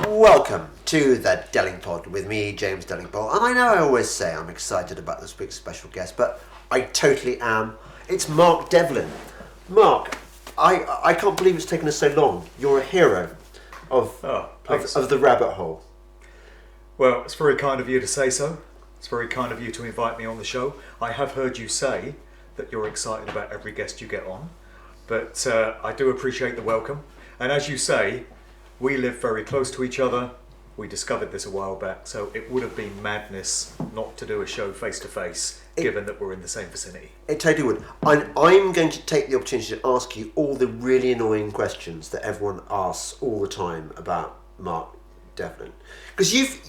Welcome to the Delingpod with me, James Delingpole. And I know I always say I'm excited about this week's special guest, but I totally am. It's Mark Devlin. Mark, I can't believe it's taken us so long. You're a hero of the rabbit hole. Well, it's very kind of you to say so. It's very kind of you to invite me on the show. I have heard you say that you're excited about every guest you get on, but I do appreciate the welcome. And as you say, we live very close to each other. We discovered this a while back, so it would have been madness not to do a show face to face, given that we're in the same vicinity. It totally would. I'm going to take the opportunity to ask you all the really annoying questions that everyone asks all the time about Mark Devlin, because you've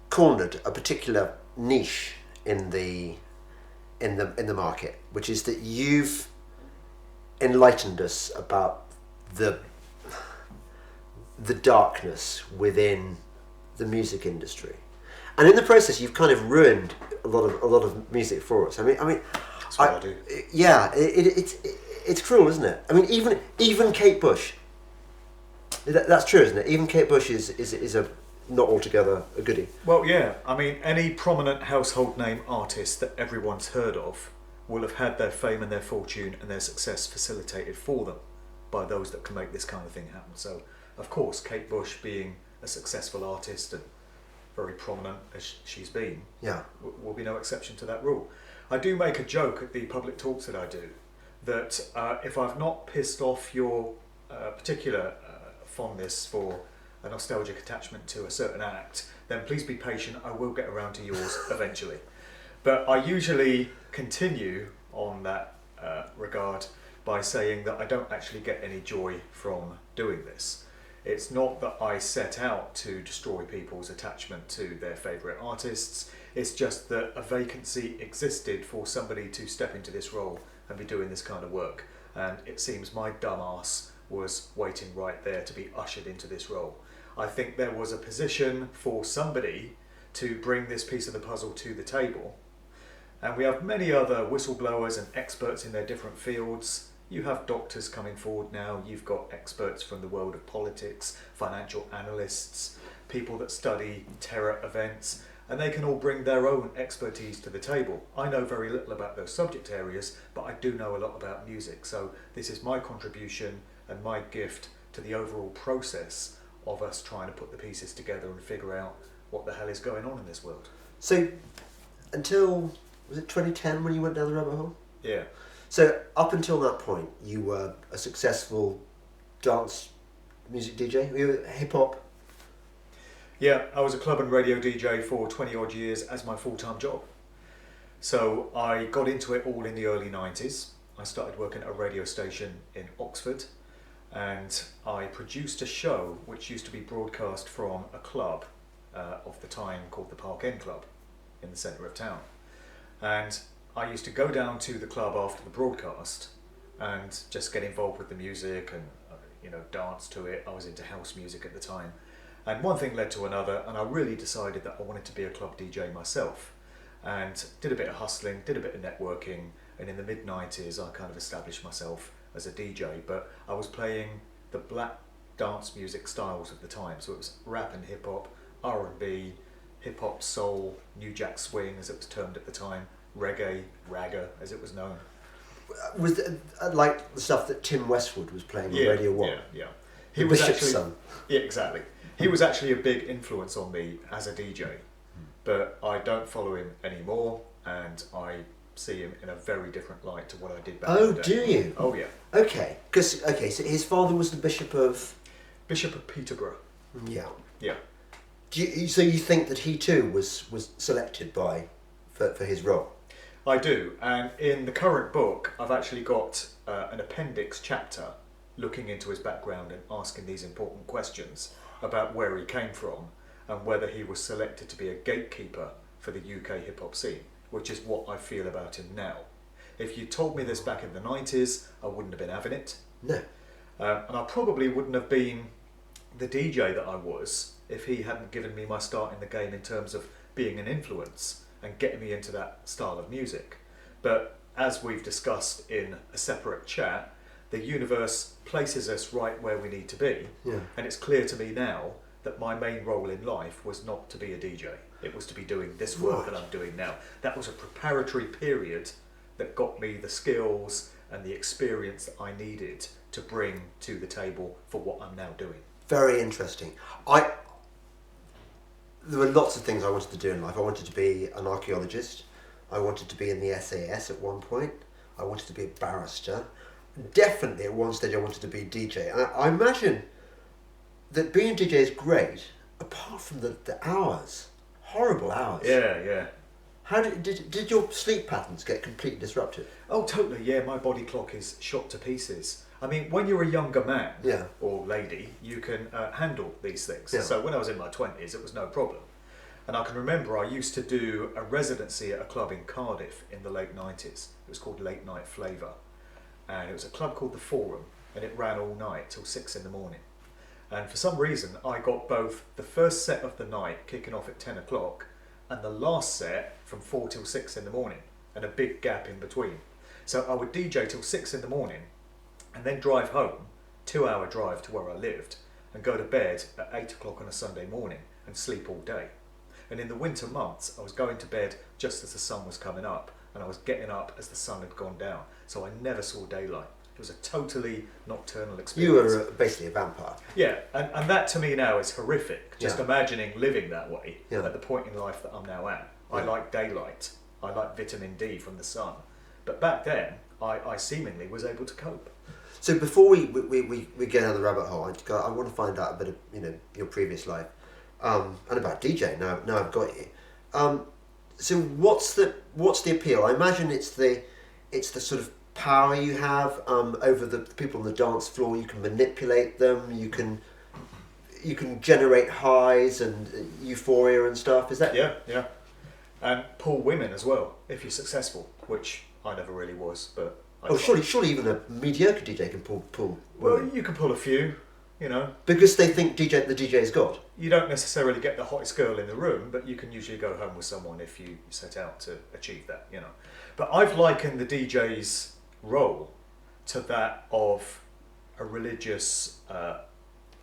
cornered a particular niche in the market, which is that you've enlightened us about the darkness within the music industry, and in the process, you've kind of ruined a lot of music for us. I mean, That's what I do. Yeah, it's cruel, isn't it? I mean, even Kate Bush. That's true, isn't it? Even Kate Bush is a not altogether a goodie. Well, yeah. I mean, any prominent household name artist that everyone's heard of will have had their fame and their fortune and their success facilitated for them by those that can make this kind of thing happen. So, of course, Kate Bush, being a successful artist and very prominent as she's been, will be no exception to that rule. I do make a joke at the public talks that I do that if I've not pissed off your particular fondness for a nostalgic attachment to a certain act, then please be patient, I will get around to yours eventually. But I usually continue on that regard by saying that I don't actually get any joy from doing this. It's not that I set out to destroy people's attachment to their favourite artists, it's just that a vacancy existed for somebody to step into this role and be doing this kind of work. And it seems my dumb ass was waiting right there to be ushered into this role. I think there was a position for somebody to bring this piece of the puzzle to the table. And we have many other whistleblowers and experts in their different fields. You have doctors coming forward now, you've got experts from the world of politics, financial analysts, people that study terror events, and they can all bring their own expertise to the table. I know very little about those subject areas, but I do know a lot about music. So this is my contribution and my gift to the overall process of us trying to put the pieces together and figure out what the hell is going on in this world. So, until, was it 2010 when you went down the rabbit hole? Yeah. So, up until that point, you were a successful dance music DJ? Were you hip-hop? Yeah, I was a club and radio DJ for 20 odd years as my full-time job. So I got into it all in the early 90s. I started working at a radio station in Oxford, and I produced a show which used to be broadcast from a club of the time called the Park End Club in the centre of town. And I used to go down to the club after the broadcast and just get involved with the music and dance to it. I was into house music at the time. And one thing led to another, and I really decided that I wanted to be a club DJ myself. And did a bit of hustling, did a bit of networking, and in the mid-90s I kind of established myself as a DJ, but I was playing the black dance music styles of the time. So it was rap and hip-hop, R&B, hip-hop, soul, New Jack Swing as it was termed at the time, reggae, ragga as it was known. Was it like the stuff that Tim Westwood was playing on Radio 1? Yeah. He was Bishop's son. Yeah, exactly. He was actually a big influence on me as a DJ, but I don't follow him anymore, and I see him in a very different light to what I did back in the day. Oh, do you? Oh, yeah. Okay, so his father was the Bishop of Peterborough. Yeah. Yeah. So you think that he too was selected for his role? I do, and in the current book, I've actually got an appendix chapter looking into his background and asking these important questions about where he came from and whether he was selected to be a gatekeeper for the UK hip-hop scene, which is what I feel about him now. If you told me this back in the 90s, I wouldn't have been having it. No. And I probably wouldn't have been the DJ that I was if he hadn't given me my start in the game in terms of being an influence and getting me into that style of music. But as we've discussed in a separate chat, the universe places us right where we need to be. Yeah. And it's clear to me now that my main role in life was not to be a DJ. It was to be doing this work that I'm doing now. That was a preparatory period that got me the skills and the experience that I needed to bring to the table for what I'm now doing. Very interesting. There were lots of things I wanted to do in life. I wanted to be an archaeologist. I wanted to be in the SAS at one point. I wanted to be a barrister. Definitely at one stage I wanted to be a DJ. And I imagine that being a DJ is great, apart from the hours. Horrible hours. Yeah. How did your sleep patterns get completely disrupted? Oh, totally, yeah. My body clock is shot to pieces. I mean, when you're a younger man or lady, you can handle these things. Yeah. So when I was in my 20s, it was no problem. And I can remember I used to do a residency at a club in Cardiff in the late 90s. It was called Late Night Flavour. And it was a club called The Forum, and it ran all night till 6 in the morning. And for some reason, I got both the first set of the night kicking off at 10 o'clock and the last set from 4 till 6 in the morning, and a big gap in between. So I would DJ till 6 in the morning and then drive home, 2-hour drive to where I lived, and go to bed at 8 o'clock on a Sunday morning and sleep all day. And in the winter months, I was going to bed just as the sun was coming up, and I was getting up as the sun had gone down. So I never saw daylight. It was a totally nocturnal experience. You were basically a vampire. Yeah, and that to me now is horrific. Just imagining living that way at the point in life that I'm now at. I like daylight. I like vitamin D from the sun. But back then, I seemingly was able to cope. So before we get down the rabbit hole, I want to find out a bit of your previous life, and about DJ. Now I've got you. So what's the appeal? I imagine it's the sort of power you have over the people on the dance floor. You can manipulate them. You can generate highs and euphoria and stuff. Is that? Yeah. And pull women as well if you're successful, which I never really was, but. Surely even a mediocre DJ can pull. Well, you can pull a few, because they think the DJ is God. You don't necessarily get the hottest girl in the room, but you can usually go home with someone if you set out to achieve that, But I've likened the DJ's role to that of a religious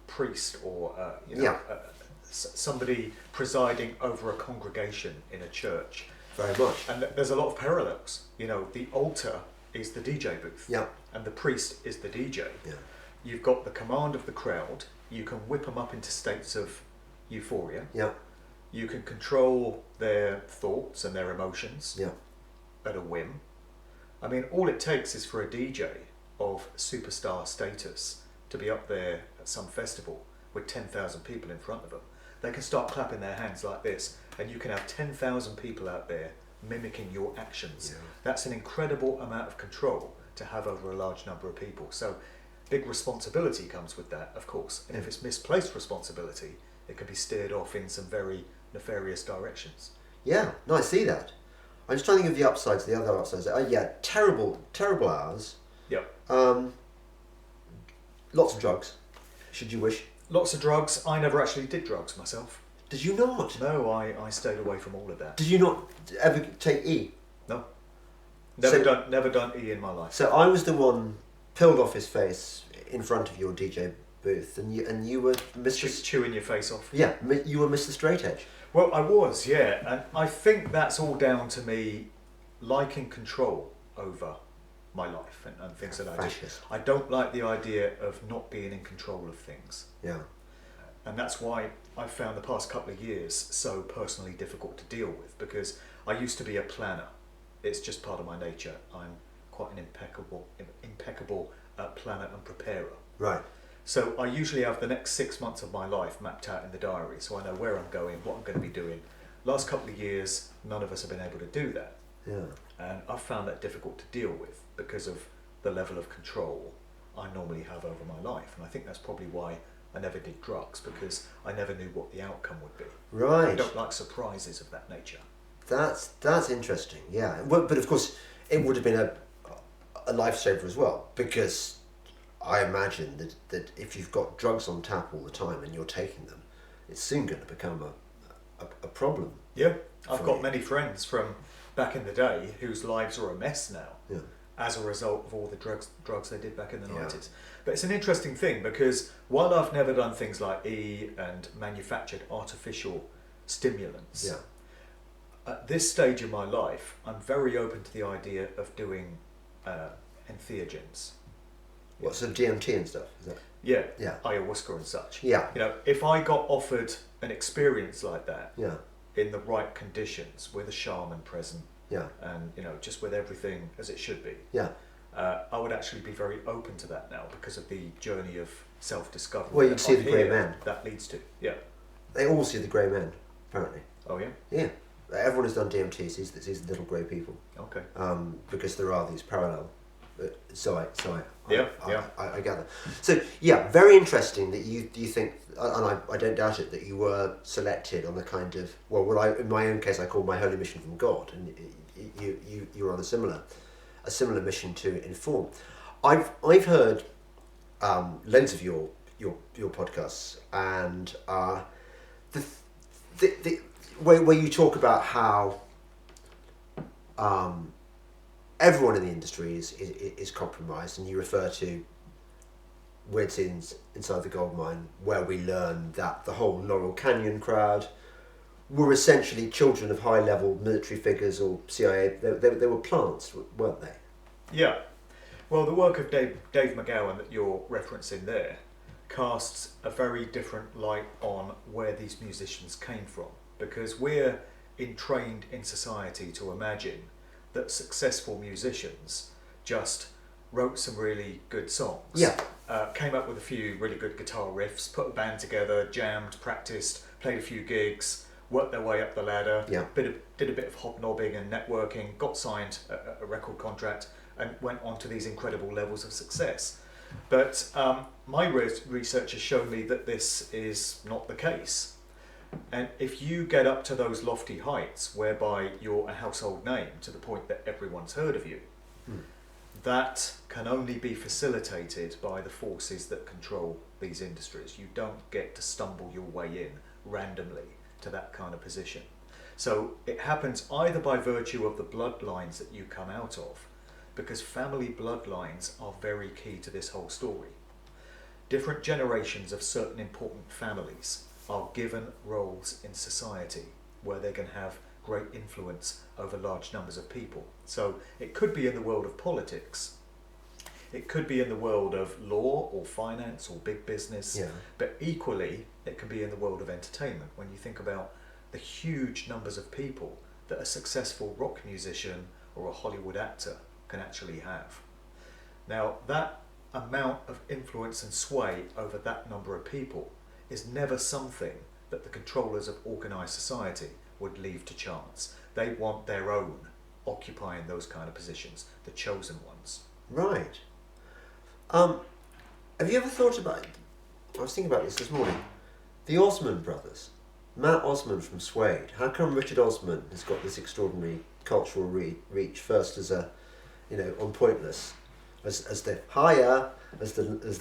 priest or somebody presiding over a congregation in a church. Very much. And there's a lot of parallels. The altar is the DJ booth, and the priest is the DJ. Yeah. You've got the command of the crowd. You can whip them up into states of euphoria. Yeah. You can control their thoughts and their emotions at a whim. I mean, all it takes is for a DJ of superstar status to be up there at some festival with 10,000 people in front of them. They can start clapping their hands like this, and you can have 10,000 people out there mimicking your actions. Yeah. That's an incredible amount of control to have over a large number of people. So big responsibility comes with that, of course. And if it's misplaced responsibility, it can be steered off in some very nefarious directions. Yeah, no, I see that. I'm just trying to think of the upsides, the other upsides. Terrible hours. Yep. Lots of drugs, should you wish. Lots of drugs. I never actually did drugs myself. Did you not? No, I stayed away from all of that. Did you not ever take E? No. Never done E in my life. So I was the one peeled off his face in front of your DJ booth, and you were Mr. Chewing your face off. Yeah, you were Mr. Straight Edge. Well, I was, yeah, and I think that's all down to me liking control over my life and things that I do. I don't like the idea of not being in control of things. Yeah. And that's why I've found the past couple of years so personally difficult to deal with, because I used to be a planner. It's just part of my nature. I'm quite an impeccable planner and preparer. Right. So I usually have the next 6 months of my life mapped out in the diary, so I know where I'm going, what I'm going to be doing. Last couple of years, none of us have been able to do that. Yeah. And I've found that difficult to deal with because of the level of control I normally have over my life. And I think that's probably why I never did drugs, because I never knew what the outcome would be. Right. I don't like surprises of that nature. That's interesting, yeah. Well, but of course, it would have been a lifesaver as well, because I imagine that if you've got drugs on tap all the time and you're taking them, it's soon going to become a problem. Yeah, I've got many friends from back in the day whose lives are a mess now. Yeah. as a result of all the drugs they did back in the Yeah. 90s. But it's an interesting thing because while I've never done things like and manufactured artificial stimulants, Yeah. at this stage in my life, I'm very open to the idea of doing entheogens. What, so DMT and stuff? Is that? Yeah, Yeah. ayahuasca and such. Yeah. You know, if I got offered an experience like that Yeah. in the right conditions, with a shaman present, Yeah. and you know, just with everything as it should be, Yeah. I would actually be very open to that now because of the journey of self-discovery. Well, you'd that see I the grey hear man. that leads to. Yeah. They all see the grey men, apparently. Oh yeah. Yeah. Everyone who's done DMT sees the little grey people. Okay. Because there are these parallel. I gather. So yeah, very interesting that you think, and I don't doubt it, that you were selected on a kind of in my own case I call my holy mission from God, and you were on a similar mission to inform. I've heard loads of your podcasts, and the where you talk about how everyone in the industry is compromised, and you refer to weird scenes inside the gold mine where we learn that the whole Laurel Canyon crowd were essentially children of high-level military figures or CIA. They were plants, weren't they? Yeah. Well, the work of Dave McGowan that you're referencing there casts a very different light on where these musicians came from, because we're entrained in society to imagine that successful musicians just wrote some really good songs, came up with a few really good guitar riffs, put a band together, jammed, practiced, played a few gigs, worked their way up the ladder, did a bit of hobnobbing and networking, got signed a record contract, and went on to these incredible levels of success. But my research has shown me that this is not the case. And if you get up to those lofty heights whereby you're a household name to the point that everyone's heard of you, that can only be facilitated by the forces that control these industries. You don't get to stumble your way in randomly to that kind of position. So it happens either by virtue of the bloodlines that you come out of, because family bloodlines are very key to this whole story. Different generations of certain important families are given roles in society where they can have great influence over large numbers of people. So it could be in the world of politics, it could be in the world of law or finance or big business, but equally it can be in the world of entertainment. When you think about the huge numbers of people that a successful rock musician or a Hollywood actor can actually have. Now, that amount of influence and sway over that number of people is never something that the controllers of organised society would leave to chance. They want their own occupying those kind of positions, the chosen ones. Right. Have you ever thought about, I was thinking about this morning, the Osmond brothers, Matt Osmond from Suede. How come Richard Osman has got this extraordinary cultural reach, first as a, on Pointless, as the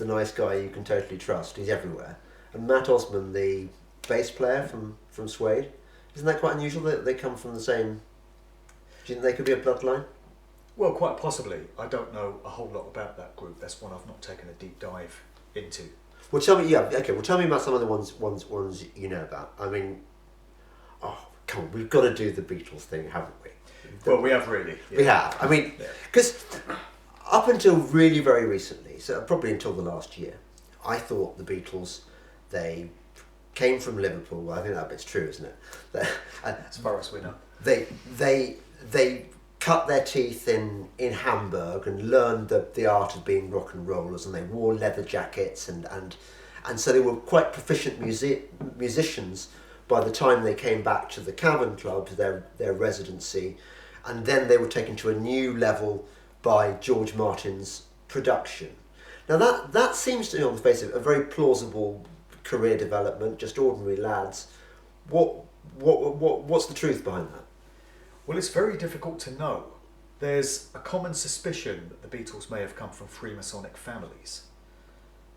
nice guy you can totally trust, he's everywhere, and Matt Osman, the bass player from Suede? Isn't that quite unusual that they come from the same? Do you think they could be a bloodline? Well, quite possibly. I don't know a whole lot about that group. That's one I've not taken a deep dive into. Well, tell me. Yeah, okay. Well, tell me about some of the ones you know about. I mean, come on, we've got to do the Beatles thing, haven't we? Well, we have really. Yeah. We have. I mean, because up until really very recently, so probably until the last year, I thought the Beatles, they came from Liverpool. I think that bit's true, isn't it? As far as we know. They cut their teeth in Hamburg and learned the art of being rock and rollers, and they wore leather jackets and so they were quite proficient musicians by the time they came back to the Cavern Club, their residency, and then they were taken to a new level by George Martin's production. Now that seems to be, on the face of it, a very plausible career development, just ordinary lads. What's the truth behind that? Well, it's very difficult to know. There's a common suspicion that the Beatles may have come from Freemasonic families.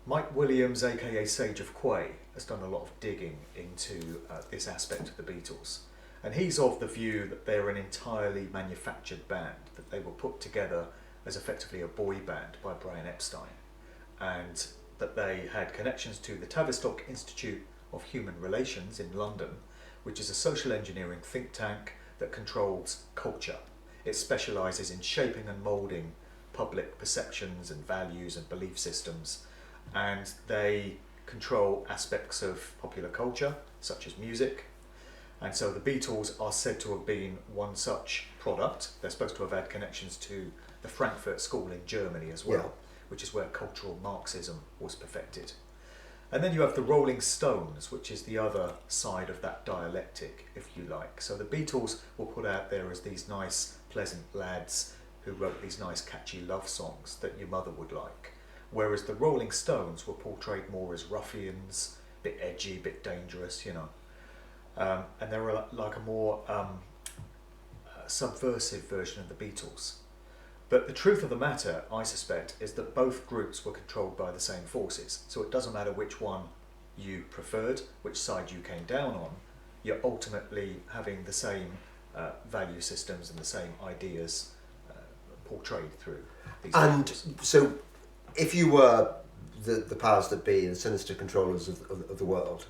Mike Williams, aka Sage of Quay, has done a lot of digging into this aspect of the Beatles. And he's of the view that they're an entirely manufactured band, that they were put together as effectively a boy band by Brian Epstein, and that they had connections to the Tavistock Institute of Human Relations in London, which is a social engineering think tank that controls culture. It specialises in shaping and moulding public perceptions and values and belief systems, and they control aspects of popular culture, such as music. And so the Beatles are said to have been one such product. They're supposed to have had connections to the Frankfurt School in Germany as well, which is where cultural Marxism was perfected. And then you have the Rolling Stones, which is the other side of that dialectic, if you like. So the Beatles were put out there as these nice, pleasant lads who wrote these nice, catchy love songs that your mother would like. Whereas the Rolling Stones were portrayed more as ruffians, a bit edgy, a bit dangerous, you know. And they were like a more subversive version of the Beatles. But the truth of the matter, I suspect, is that both groups were controlled by the same forces. So it doesn't matter which one you preferred, which side you came down on, you're ultimately having the same value systems and the same ideas portrayed through these groups. So if you were the powers that be, the sinister controllers of the world,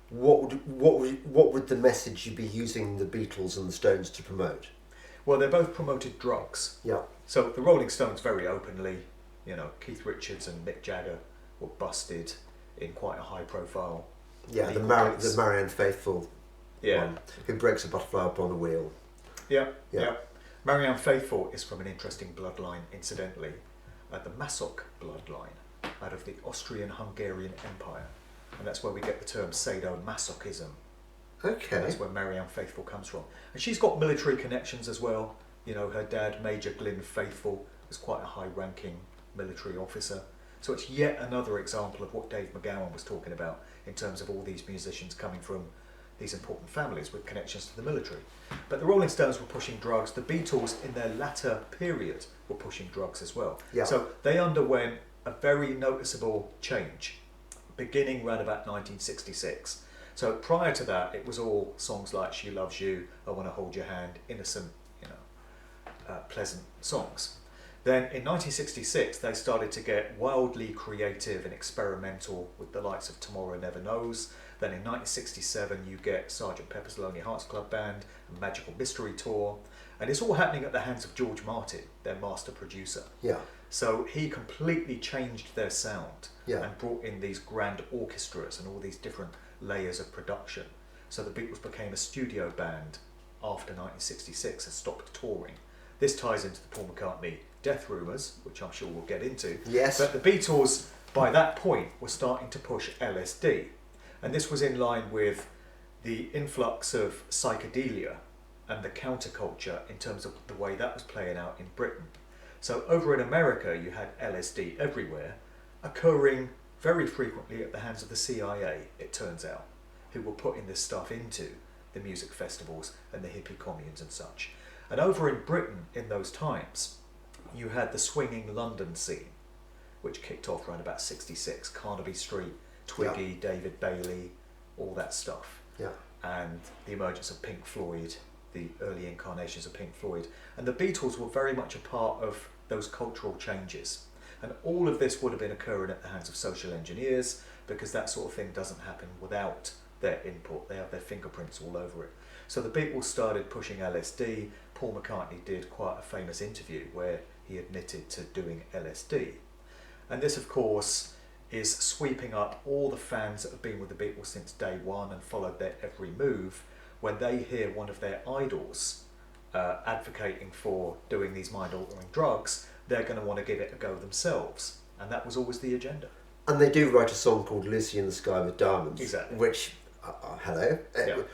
what would the message you'd be using the Beatles and the Stones to promote? Well, they both promoted drugs. Yeah. So the Rolling Stones very openly, you know, Keith Richards and Mick Jagger were busted in quite a high profile. Yeah, the Marianne Faithfull one, who breaks a butterfly upon a wheel. Yeah. Marianne Faithfull is from an interesting bloodline, incidentally, the Masok bloodline, out of the Austrian-Hungarian Empire. And that's where we get the term sadomasochism. Okay. And that's where Marianne Faithfull comes from. And she's got military connections as well. You know, her dad, Major Glyn Faithfull, was quite a high-ranking military officer. So it's yet another example of what Dave McGowan was talking about in terms of all these musicians coming from these important families with connections to the military. But the Rolling Stones were pushing drugs. The Beatles, in their latter period, were pushing drugs as well. Yeah. So they underwent a very noticeable change, beginning around about 1966. So prior to that, it was all songs like She Loves You, I Want to Hold Your Hand, innocent, pleasant songs. Then in 1966, they started to get wildly creative and experimental with the likes of Tomorrow Never Knows. Then in 1967, you get Sgt. Pepper's Lonely Hearts Club Band, a Magical Mystery Tour. And it's all happening at the hands of George Martin, their master producer. Yeah. So he completely changed their sound and brought in these grand orchestras and all these different layers of production. So the Beatles became a studio band after 1966 and stopped touring. This ties into the Paul McCartney death rumours, which I'm sure we'll get into. Yes. But the Beatles, by that point, were starting to push LSD. And this was in line with the influx of psychedelia and the counterculture in terms of the way that was playing out in Britain. So over in America, you had LSD everywhere, occurring very frequently at the hands of the CIA, it turns out, who were putting this stuff into the music festivals and the hippie communes and such. And over in Britain in those times, you had the swinging London scene, which kicked off around about 66, Carnaby Street, Twiggy, David Bailey, all that stuff. Yeah. And the emergence of Pink Floyd, the early incarnations of Pink Floyd. And the Beatles were very much a part of those cultural changes. And all of this would have been occurring at the hands of social engineers, because that sort of thing doesn't happen without their input. They have their fingerprints all over it. So the Beatles started pushing LSD. Paul McCartney did quite a famous interview where he admitted to doing LSD. And this, of course, is sweeping up all the fans that have been with the Beatles since day one and followed their every move. When they hear one of their idols advocating for doing these mind-altering drugs, they're going to want to give it a go themselves. And that was always the agenda. And they do write a song called Lucy in the Sky with Diamonds. Exactly. Which,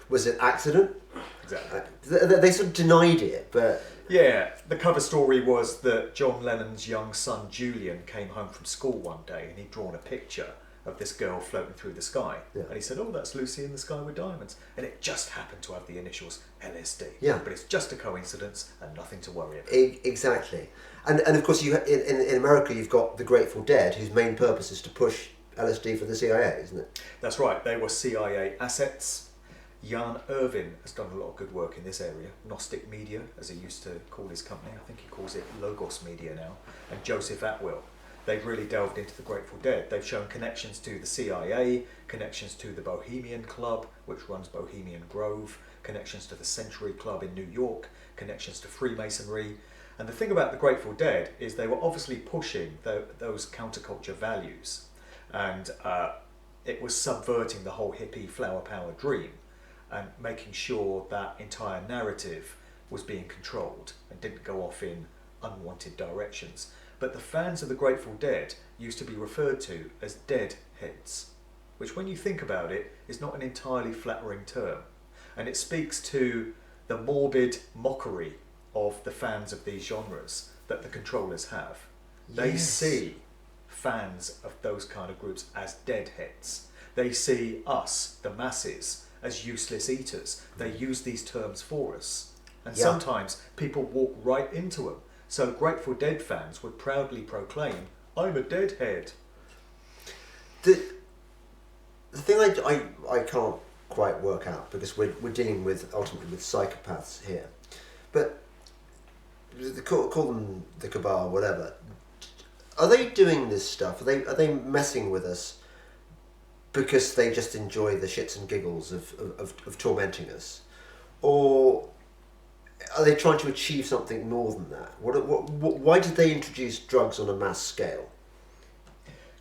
was it accident? Exactly. They sort of denied it, but... Yeah, the cover story was that John Lennon's young son Julian came home from school one day and he'd drawn a picture of this girl floating through the sky. Yeah. And he said, oh, that's Lucy in the Sky with Diamonds. And it just happened to have the initials LSD. Yeah. But it's just a coincidence and nothing to worry about. Exactly. And of course, you in America, you've got the Grateful Dead, whose main purpose is to push LSD for the CIA, isn't it? That's right. They were CIA assets. Jan Irvin has done a lot of good work in this area. Gnostic Media, as he used to call his company, I think he calls it Logos Media now, and Joseph Atwill. They've really delved into the Grateful Dead. They've shown connections to the CIA, connections to the Bohemian Club, which runs Bohemian Grove, connections to the Century Club in New York, connections to Freemasonry. And the thing about the Grateful Dead is they were obviously pushing those counterculture values, and it was subverting the whole hippie flower power dream and making sure that entire narrative was being controlled and didn't go off in unwanted directions. But the fans of the Grateful Dead used to be referred to as deadheads, which when you think about it is not an entirely flattering term. And it speaks to the morbid mockery of the fans of these genres that the controllers have. They Yes. see fans of those kind of groups as deadheads. They see us, the masses, as useless eaters. They use these terms for us. And Yeah. sometimes people walk right into them. So Grateful Dead fans would proudly proclaim, "I'm a deadhead." The thing I can't quite work out, because we're dealing with ultimately with psychopaths here, but call them the cabal, whatever. Are they doing this stuff? Are they messing with us because they just enjoy the shits and giggles of tormenting us, or are they trying to achieve something more than that? Why did they introduce drugs on a mass scale?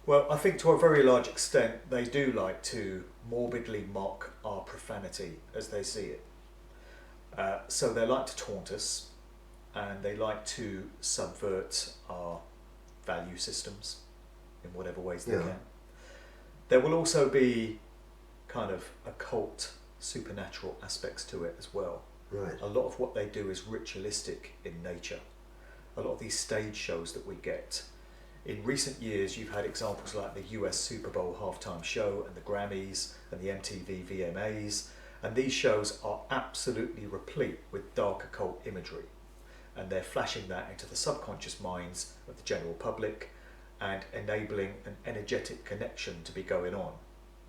Well, I think to a very large extent they do like to morbidly mock our profanity as they see it. So they like to taunt us, and they like to subvert our value systems in whatever ways they Yeah. can. There will also be kind of occult, supernatural aspects to it as well. Right. A lot of what they do is ritualistic in nature. A lot of these stage shows that we get. In recent years, you've had examples like the US Super Bowl halftime show and the Grammys and the MTV VMAs, and these shows are absolutely replete with dark occult imagery, and they're flashing that into the subconscious minds of the general public and enabling an energetic connection to be going on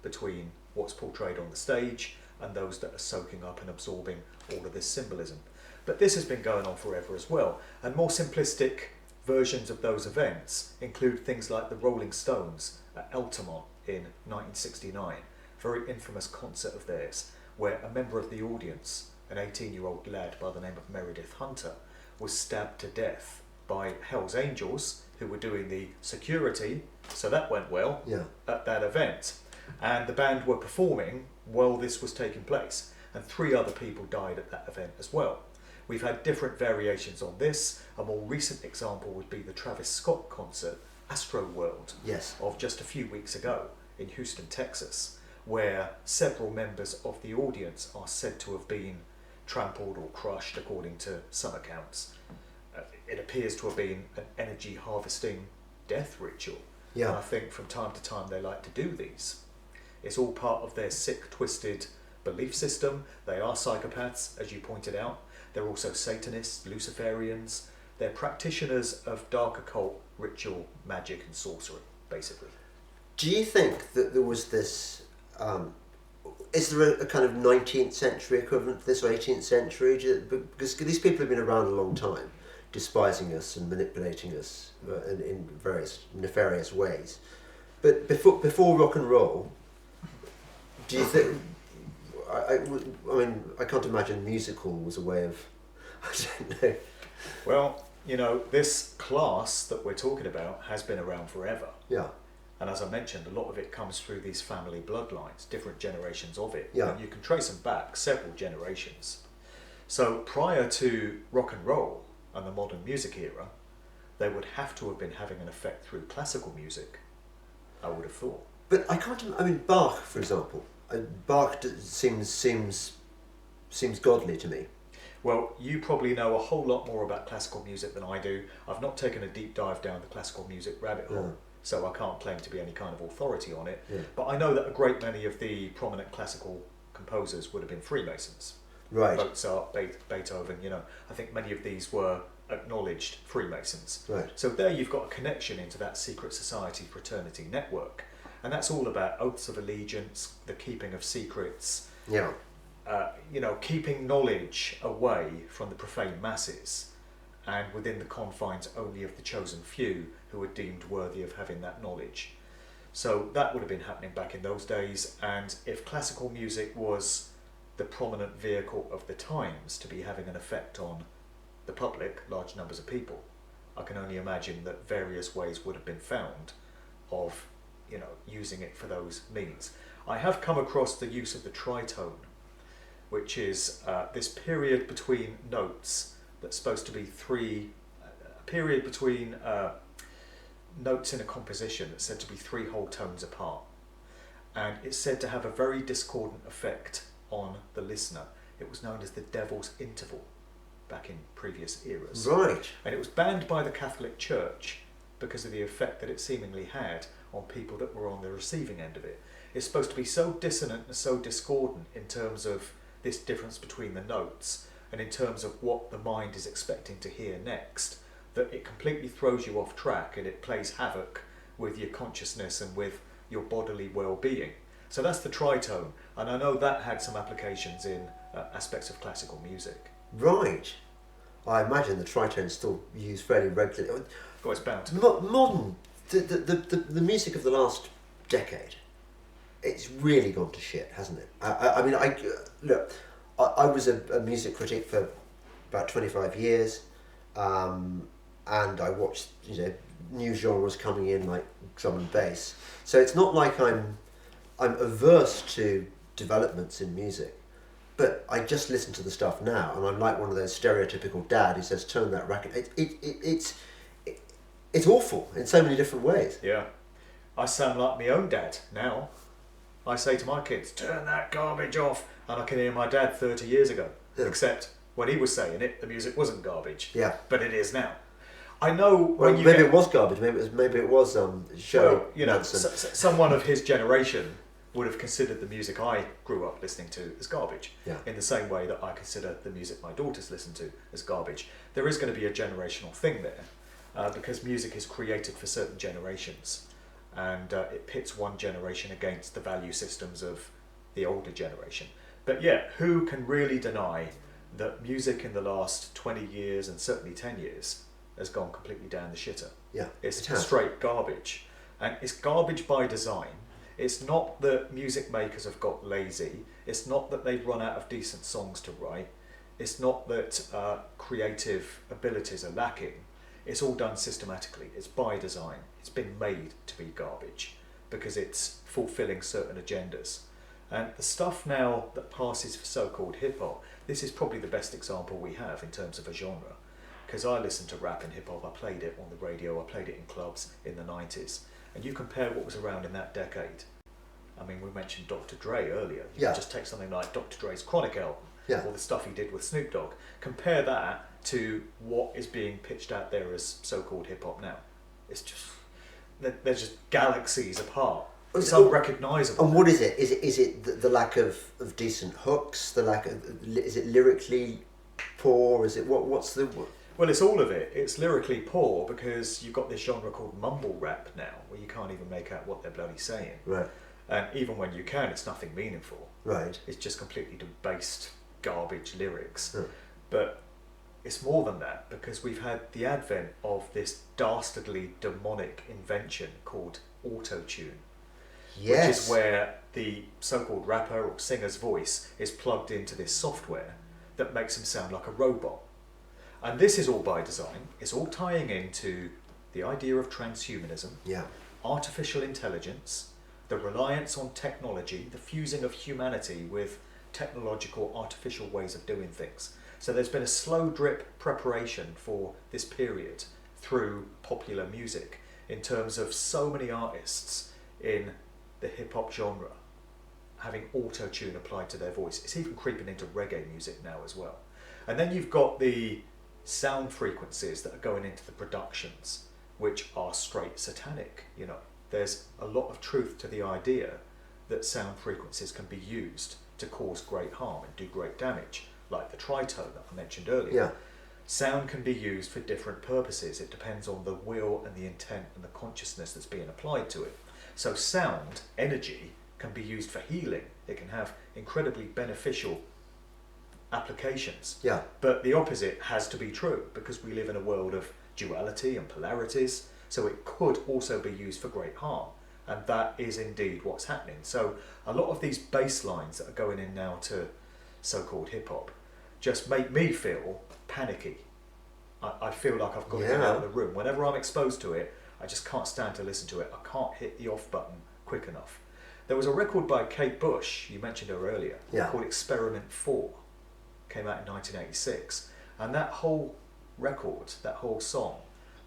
between what's portrayed on the stage and those that are soaking up and absorbing all of this symbolism. But this has been going on forever as well, and more simplistic versions of those events include things like the Rolling Stones at Altamont in 1969, a very infamous concert of theirs, where a member of the audience, an 18-year-old lad by the name of Meredith Hunter, was stabbed to death by Hell's Angels, who were doing the security, so that went well, Yeah. at that event. And the band were performing while this was taking place, and 3 other people died at that event as well. We've had different variations on this. A more recent example would be the Travis Scott concert, Astro World, Yes. of just a few weeks ago in Houston, Texas, where several members of the audience are said to have been trampled or crushed, according to some accounts. It appears to have been an energy harvesting death ritual. Yeah. And I think from time to time they like to do these. It's all part of their sick, twisted belief system. They are psychopaths, as you pointed out. They're also Satanists, Luciferians. They're practitioners of dark occult ritual, magic and sorcery, basically. Do you think that there was this? Is there a kind of 19th century equivalent to this, or 18th century? Because these people have been around a long time, despising us and manipulating us in various nefarious ways. But before rock and roll, do you think? I mean, I can't imagine musical was a way of. I don't know. Well, you know, this class that we're talking about has been around forever. Yeah. And as I mentioned, a lot of it comes through these family bloodlines, different generations of it. Yeah. And you can trace them back several generations. So prior to rock and roll and the modern music era, they would have to have been having an effect through classical music, I would have thought. But I can't. I mean, Bach, for example. Bach seems godly to me. Well, you probably know a whole lot more about classical music than I do. I've not taken a deep dive down the classical music rabbit hole, so I can't claim to be any kind of authority on it. Yeah. But I know that a great many of the prominent classical composers would have been Freemasons. Right. Mozart, Beethoven, you know, I think many of these were acknowledged Freemasons. Right. So there you've got a connection into that secret society fraternity network. And that's all about oaths of allegiance, the keeping of secrets. Yeah. keeping knowledge away from the profane masses and within the confines only of the chosen few who were deemed worthy of having that knowledge. So that would have been happening back in those days, and if classical music was the prominent vehicle of the times to be having an effect on the public, large numbers of people, I can only imagine that various ways would have been found of using it for those means. I have come across the use of the tritone, which is this period between notes that's supposed to be a period between notes in a composition that's said to be 3 whole tones apart, and it's said to have a very discordant effect on the listener. It was known as the devil's interval back in previous eras. Right. And it was banned by the Catholic Church because of the effect that it seemingly had on people that were on the receiving end of it. It's supposed to be so dissonant and so discordant in terms of this difference between the notes and in terms of what the mind is expecting to hear next, that it completely throws you off track and it plays havoc with your consciousness and with your bodily well-being. So that's the tritone, and I know that had some applications in aspects of classical music. Right. I imagine the tritone's still used fairly regularly. Oh, it's bound to. Modern, the music of the last decade, it's really gone to shit, hasn't it? I was a music critic for about 25 years, and I watched new genres coming in like drum and bass. So it's not like I'm averse to developments in music, but I just listen to the stuff now, and I'm like one of those stereotypical dad who says, "Turn that record." It's awful in so many different ways. Yeah, I sound like my own dad now. I say to my kids, "Turn that garbage off," and I can hear my dad 30 years ago. Yeah. Except when he was saying it, the music wasn't garbage. Yeah, but it is now. I know when it was garbage. Maybe it was show. Well, someone of his generation would have considered the music I grew up listening to as garbage. Yeah. In the same way that I consider the music my daughters listen to as garbage. There is going to be a generational thing there, because music is created for certain generations, and it pits one generation against the value systems of the older generation. But yeah, who can really deny that music in the last 20 years and certainly 10 years has gone completely down the shitter? Yeah, it's straight garbage, and it's garbage by design. It's not that music makers have got lazy. It's not that they've run out of decent songs to write. It's not that creative abilities are lacking. It's all done systematically. It's by design. It's been made to be garbage because it's fulfilling certain agendas. And the stuff now that passes for so-called hip-hop, this is probably the best example we have in terms of a genre. Because I listened to rap and hip-hop, I played it on the radio, I played it in clubs in the 90s. And you compare what was around in that decade. I mean, we mentioned Dr. Dre earlier. You can just take something like Dr. Dre's Chronic album, or the stuff he did with Snoop Dogg. Compare that to what is being pitched out there as so-called hip-hop now. It's just, they're just galaxies apart. It's unrecognisable. And what is it? Is it the lack of decent hooks? The lack of, is it lyrically poor? Is it what's the... Well, it's all of it. It's lyrically poor because you've got this genre called mumble rap now, where you can't even make out what they're bloody saying. Right. And even when you can, it's nothing meaningful. Right. It's just completely debased garbage lyrics. But it's more than that, because we've had the advent of this dastardly demonic invention called Autotune. Yes. Which is where the so-called rapper or singer's voice is plugged into this software that makes him sound like a robot. And this is all by design. It's all tying into the idea of transhumanism, artificial intelligence, the reliance on technology, the fusing of humanity with technological artificial ways of doing things. So there's been a slow drip preparation for this period through popular music in terms of so many artists in the hip-hop genre having auto-tune applied to their voice. It's even creeping into reggae music now as well. And then you've got the sound frequencies that are going into the productions, which are straight satanic. There's a lot of truth to the idea that sound frequencies can be used to cause great harm and do great damage, like the tritone that I mentioned earlier. Yeah. Sound can be used for different purposes. It depends on the will and the intent and the consciousness that's being applied to it. So sound, energy, can be used for healing. It can have incredibly beneficial applications. Yeah. But the opposite has to be true, because we live in a world of duality and polarities, so it could also be used for great harm. And that is indeed what's happening. So a lot of these bass lines that are going in now to so-called hip-hop just make me feel panicky. I feel like I've got to get out of the room. Whenever I'm exposed to it, I just can't stand to listen to it. I can't hit the off button quick enough. There was a record by Kate Bush, you mentioned her earlier, called Experiment 4. Came out in 1986. And that whole record, that whole song,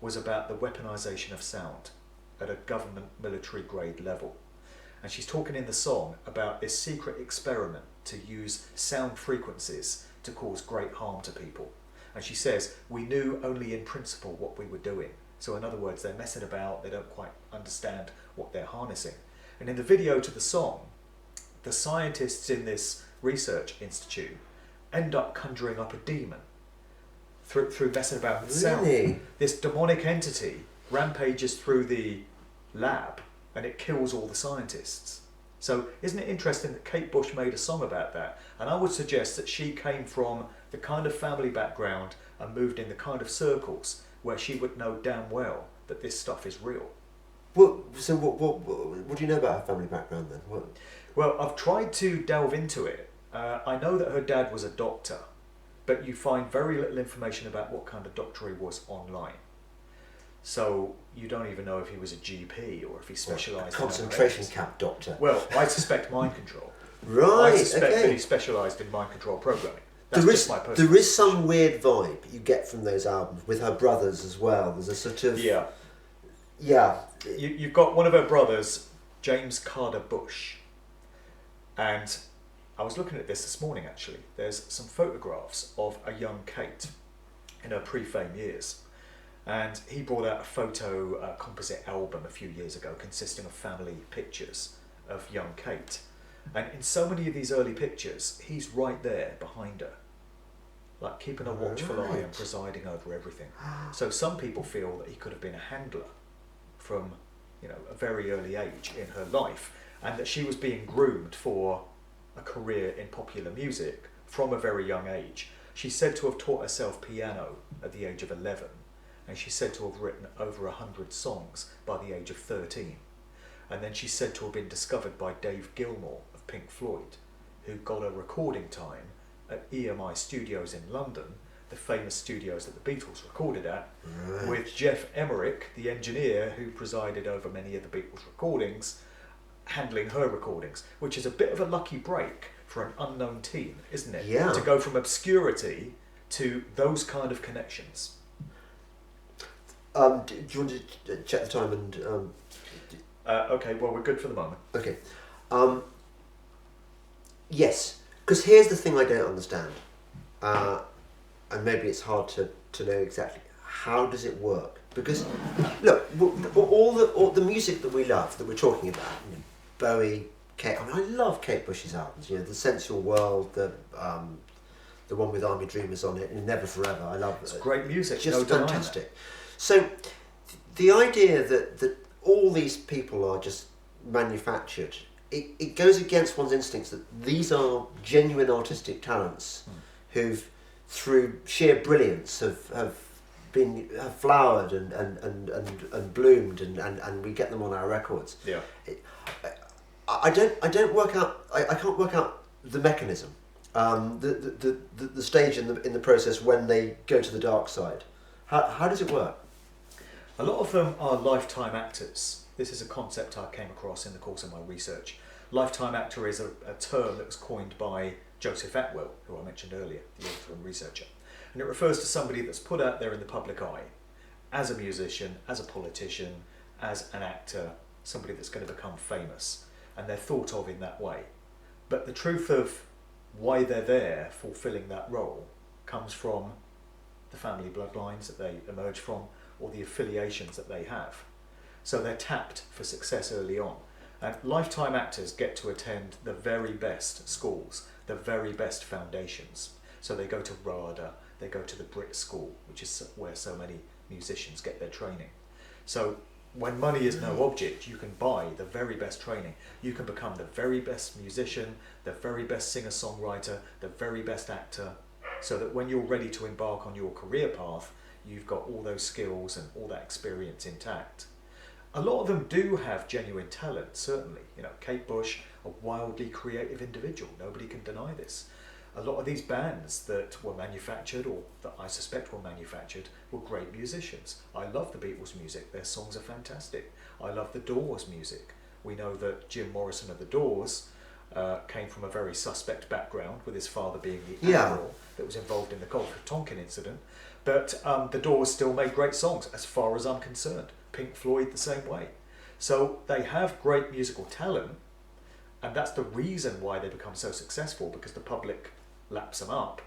was about the weaponization of sound at a government military grade level. And she's talking in the song about this secret experiment to use sound frequencies to cause great harm to people. And she says, we knew only in principle what we were doing. So in other words, they're messing about, they don't quite understand what they're harnessing. And in the video to the song, the scientists in this research institute end up conjuring up a demon through messing about with sound. This demonic entity rampages through the lab and it kills all the scientists. So isn't it interesting that Kate Bush made a song about that? And I would suggest that she came from the kind of family background and moved in the kind of circles where she would know damn well that this stuff is real. What do you know about her family background then? What? Well, I've tried to delve into it. I know that her dad was a doctor, but you find very little information about what kind of doctor he was online. So you don't even know if he was a GP or if he specialised in concentration camp doctor. Well, I suspect mind control. Right. I suspect that he specialised in mind control programming. That's just my personal there is some weird vibe you get from those albums with her brothers as well. There's a sort of You've got one of her brothers, James Carter Bush, and I was looking at this morning actually. There's some photographs of a young Kate in her pre-fame years. And he brought out a photo composite album a few years ago consisting of family pictures of young Kate. And in so many of these early pictures, he's right there behind her, like keeping a watchful eye and presiding over everything. So some people feel that he could have been a handler from, a very early age in her life, and that she was being groomed for a career in popular music from a very young age. She's said to have taught herself piano at the age of 11. And she's said to have written over 100 songs by the age of 13. And then she's said to have been discovered by Dave Gilmour of Pink Floyd, who got a recording time at EMI Studios in London, the famous studios that the Beatles recorded at, with Jeff Emerick, the engineer who presided over many of the Beatles recordings, handling her recordings, which is a bit of a lucky break for an unknown teen, isn't it? Yeah. To go from obscurity to those kind of connections. Do you want to check the time and... Okay, well, we're good for the moment. Okay. Yes, because here's the thing I don't understand. And maybe it's hard to know exactly. How does it work? Because, look, all the music that we love, that we're talking about, Bowie, Kate... I love Kate Bush's albums, The Sensual World, the one with Army Dreamers on it, and Never Forever. I love it. It's great music, just no denying fantastic. that. So, the idea that all these people are just manufactured, it goes against one's instincts that these are genuine artistic talents who've, through sheer brilliance, have flowered and bloomed, and we get them on our records. Yeah. I can't work out the mechanism, the stage in the process when they go to the dark side. How does it work? A lot of them are lifetime actors. This is a concept I came across in the course of my research. Lifetime actor is a term that was coined by Joseph Atwell, who I mentioned earlier, the author and researcher. And it refers to somebody that's put out there in the public eye as a musician, as a politician, as an actor, somebody that's going to become famous. And they're thought of in that way. But the truth of why they're there fulfilling that role comes from the family bloodlines that they emerge from, or the affiliations that they have. So they're tapped for success early on. And lifetime actors get to attend the very best schools, the very best foundations. So they go to RADA, they go to the Brit School, which is where so many musicians get their training. So when money is no object, you can buy the very best training. You can become the very best musician, the very best singer-songwriter, the very best actor, so that when you're ready to embark on your career path, you've got all those skills and all that experience intact. A lot of them do have genuine talent, certainly. You know, Kate Bush, a wildly creative individual, nobody can deny this. A lot of these bands that were manufactured, or that I suspect were manufactured, were great musicians. I love the Beatles music, their songs are fantastic. I love the Doors music. We know that Jim Morrison of the Doors came from a very suspect background, with his father being the admiral that was involved in the Gulf of Tonkin incident. But the Doors still made great songs, as far as I'm concerned. Pink Floyd the same way. So they have great musical talent, and that's the reason why they become so successful, because the public laps them up.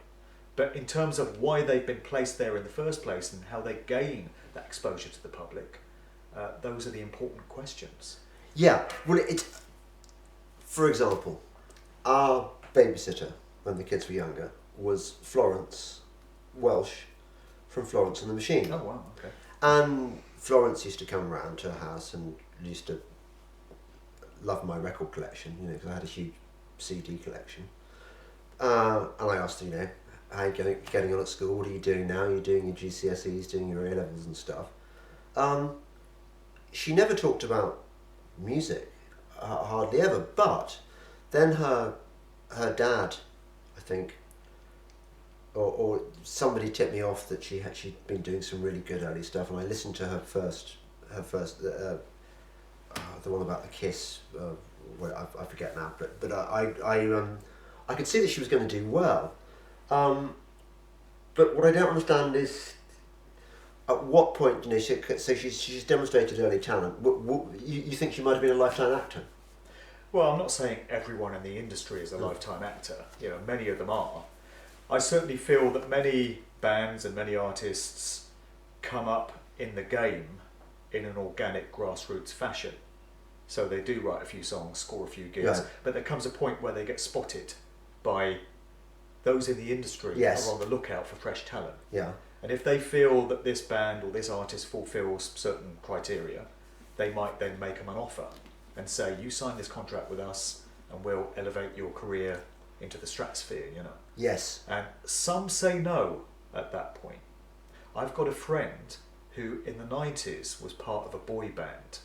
But in terms of why they've been placed there in the first place and how they gain that exposure to the public, those are the important questions. Yeah, well, it's, for example, our babysitter when the kids were younger was Florence Welsh from Florence and the Machine. Oh wow, okay. And Florence used to come round to her house and used to love my record collection, you know, because I had a huge CD collection. And I asked her, you know, how are you getting on at school? What are you doing now? You're doing your GCSEs, doing your A-levels and stuff. She never talked about music, hardly ever. But then her dad, I think, or somebody tipped me off that she'd been doing some really good early stuff, and I listened to her first the one about the Kiss. I forget now, but I could see that she was going to do well. But what I don't understand is at what point, you know, so she's demonstrated early talent. You think she might have been a lifetime actor? Well, I'm not saying everyone in the industry is a lifetime actor. You know, many of them are. I certainly feel that many bands and many artists come up in the game in an organic grassroots fashion. So they do write a few songs, score a few gigs, but there comes a point where they get spotted by those in the industry are on the lookout for fresh talent. Yeah. And if they feel that this band or this artist fulfills certain criteria, they might then make them an offer and say, you sign this contract with us and we'll elevate your career into the stratosphere, you know. Yes. And some say no at that point. I've got a friend who in the 90s was part of a boy band,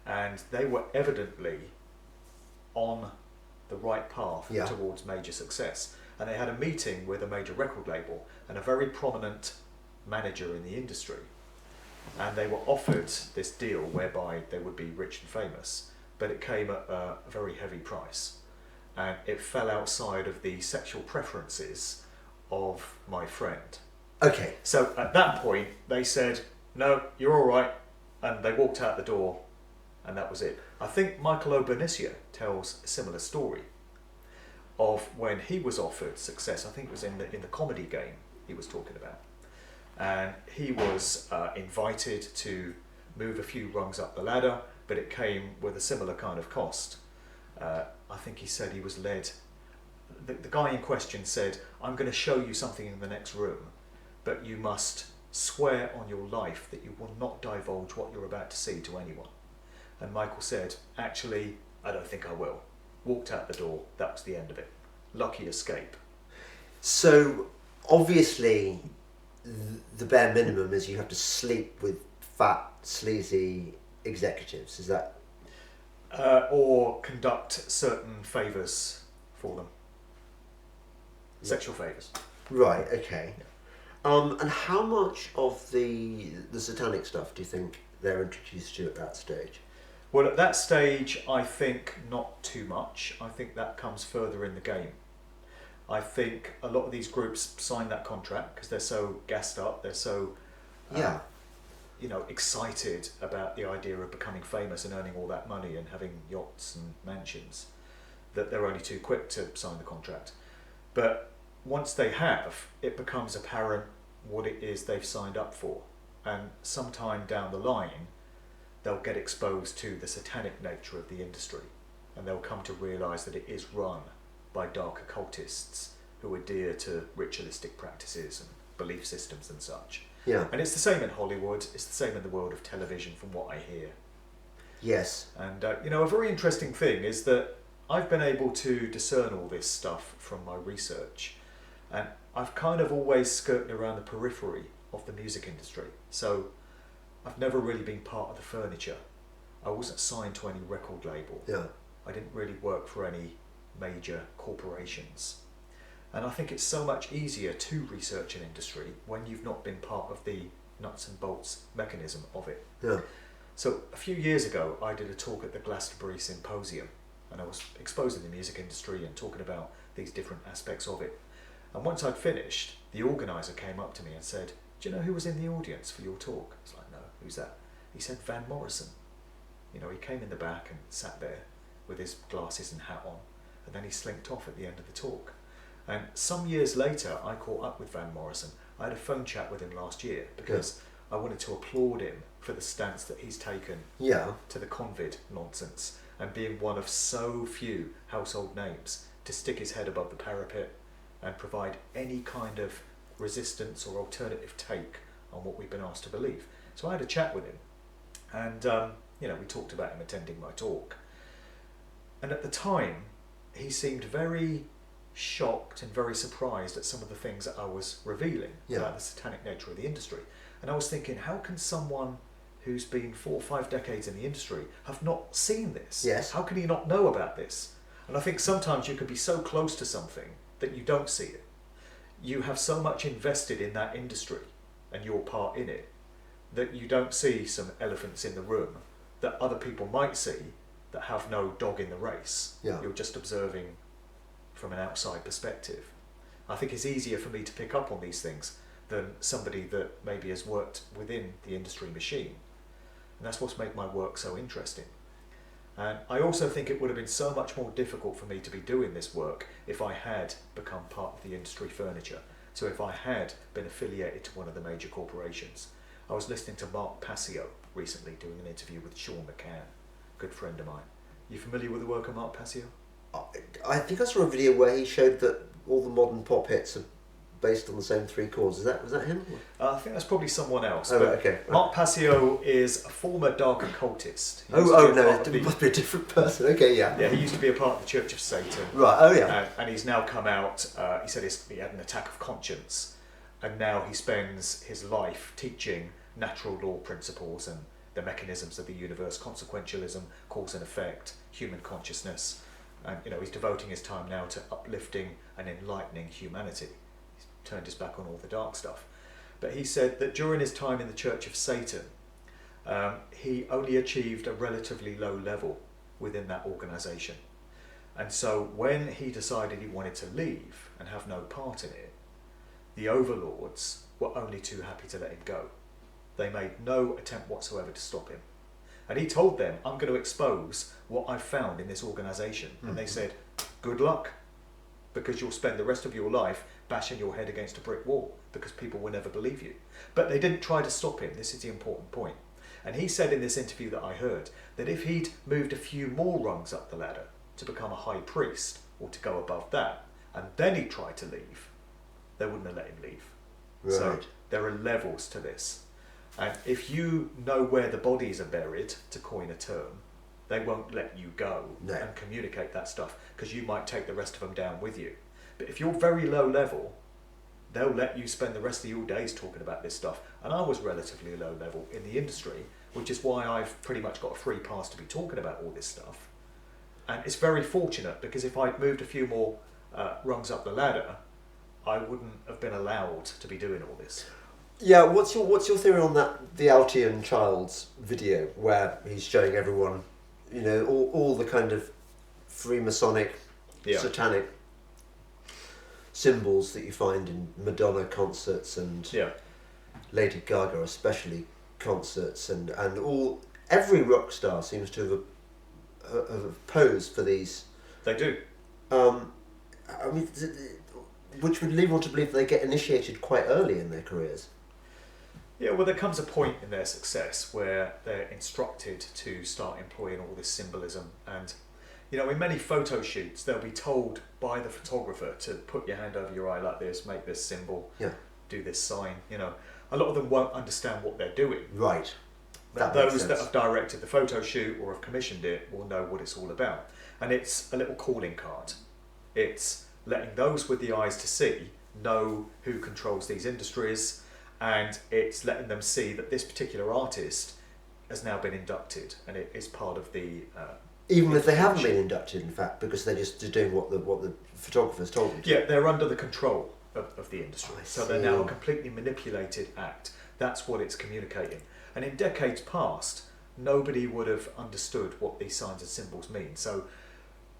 and they were evidently on the right path towards major success. And they had a meeting with a major record label and a very prominent manager in the industry. And they were offered this deal whereby they would be rich and famous, but it came at a very heavy price. And it fell outside of the sexual preferences of my friend. Okay. So at that point, they said, no, you're all right. And they walked out the door, and that was it. I think Michael Obernicia tells a similar story of when he was offered success. I think it was in the comedy game he was talking about. And he was invited to move a few rungs up the ladder, but it came with a similar kind of cost. I think he said he was led, the guy in question said, I'm going to show you something in the next room, but you must swear on your life that you will not divulge what you're about to see to anyone. And Michael said, actually, I don't think I will. Walked out the door, that was the end of it. Lucky escape. So, obviously, the bare minimum is you have to sleep with fat, sleazy executives, is that? Or conduct certain favours for them. Sexual favours. Right, okay. And how much of the satanic stuff do you think they're introduced to at that stage? Well, at that stage, I think not too much. I think that comes further in the game. I think a lot of these groups sign that contract because they're so gassed up, they're so excited about the idea of becoming famous and earning all that money and having yachts and mansions, that they're only too quick to sign the contract. But once they have, it becomes apparent what it is they've signed up for. And sometime down the line, they'll get exposed to the satanic nature of the industry, and they'll come to realise that it is run by dark occultists who adhere to ritualistic practices and belief systems and such. Yeah. And it's the same in Hollywood, it's the same in the world of television from what I hear. Yes. And, a very interesting thing is that I've been able to discern all this stuff from my research, and I've kind of always skirted around the periphery of the music industry. So I've never really been part of the furniture. I wasn't signed to any record label. Yeah. I didn't really work for any major corporations. And I think it's so much easier to research an industry when you've not been part of the nuts and bolts mechanism of it. Yeah. So a few years ago, I did a talk at the Glastonbury Symposium, and I was exposing the music industry and talking about these different aspects of it. And once I'd finished, the organiser came up to me and said, "Do you know who was in the audience for your talk?" I was like, "No, who's that?" He said, "Van Morrison." He came in the back and sat there with his glasses and hat on, and then he slinked off at the end of the talk. And some years later, I caught up with Van Morrison. I had a phone chat with him last year because I wanted to applaud him for the stance that he's taken to the convid nonsense, and being one of so few household names to stick his head above the parapet and provide any kind of resistance or alternative take on what we've been asked to believe. So I had a chat with him, and we talked about him attending my talk. And at the time, he seemed very shocked and very surprised at some of the things that I was revealing about the satanic nature of the industry. And I was thinking, how can someone who's been 4 or 5 decades in the industry have not seen this? Yes. How can he not know about this? And I think sometimes you can be so close to something that you don't see it. You have so much invested in that industry and your part in it that you don't see some elephants in the room that other people might see that have no dog in the race. Yeah. You're just observing from an outside perspective. I think it's easier for me to pick up on these things than somebody that maybe has worked within the industry machine. And that's what's made my work so interesting. And I also think it would have been so much more difficult for me to be doing this work if I had become part of the industry furniture. So if I had been affiliated to one of the major corporations. I was listening to Mark Passio recently doing an interview with Sean McCann, a good friend of mine. You familiar with the work of Mark Passio? I think I saw a video where he showed that all the modern pop hits are based on the same 3 chords. Was that him? I think that's probably someone else. Oh, okay. Mark Passio is a former dark occultist. No, it must be a different person. Okay, yeah. Yeah, he used to be a part of the Church of Satan. Right, oh yeah. And he's now come out, he said he had an attack of conscience, and now he spends his life teaching natural law principles and the mechanisms of the universe, consequentialism, cause and effect, human consciousness. And he's devoting his time now to uplifting and enlightening humanity. He's turned his back on all the dark stuff. But he said that during his time in the Church of Satan, he only achieved a relatively low level within that organisation. And so when he decided he wanted to leave and have no part in it, the overlords were only too happy to let him go. They made no attempt whatsoever to stop him. And he told them, "I'm going to expose what I've found in this organisation." And they said, "Good luck, because you'll spend the rest of your life bashing your head against a brick wall, because people will never believe you." But they didn't try to stop him. This is the important point. And he said in this interview that I heard, that if he'd moved a few more rungs up the ladder to become a high priest, or to go above that, and then he tried to leave, they wouldn't have let him leave. Right. So there are levels to this. And if you know where the bodies are buried, to coin a term, they won't let you go and communicate that stuff, because you might take the rest of them down with you. But if you're very low level, they'll let you spend the rest of your days talking about this stuff. And I was relatively low level in the industry, which is why I've pretty much got a free pass to be talking about all this stuff. And it's very fortunate, because if I'd moved a few more rungs up the ladder, I wouldn't have been allowed to be doing all this. Yeah, what's your theory on that? The Altamont Child's video where he's showing everyone, all the kind of Freemasonic, satanic symbols that you find in Madonna concerts and Lady Gaga especially concerts, and every rock star seems to have posed for these. They do. Which would lead one to believe they get initiated quite early in their careers. Yeah, well, there comes a point in their success where they're instructed to start employing all this symbolism. And, in many photo shoots, they'll be told by the photographer to put your hand over your eye like this, make this symbol, do this sign, a lot of them won't understand what they're doing. Right. But That makes those that sense. have directed the photo shoot or have commissioned it will know what it's all about. And it's a little calling card. It's letting those with the eyes to see know who controls these industries, and it's letting them see that this particular artist has now been inducted, and it is part of the Even if they haven't been inducted, in fact, because they're just doing what the photographers told them to. Yeah, they're under the control of the industry. I So they're now see. a completely manipulated act. That's what it's communicating. And in decades past, nobody would have understood what these signs and symbols mean. So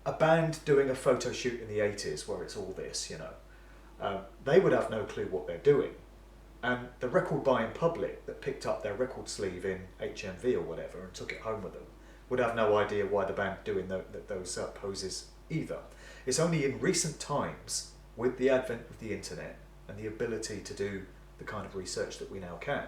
a band doing a photo shoot in the 80s where it's all this, they would have no clue what they're doing. And the record buying public that picked up their record sleeve in HMV or whatever and took it home with them would have no idea why the band doing those poses either. It's only in recent times, with the advent of the internet and the ability to do the kind of research that we now can,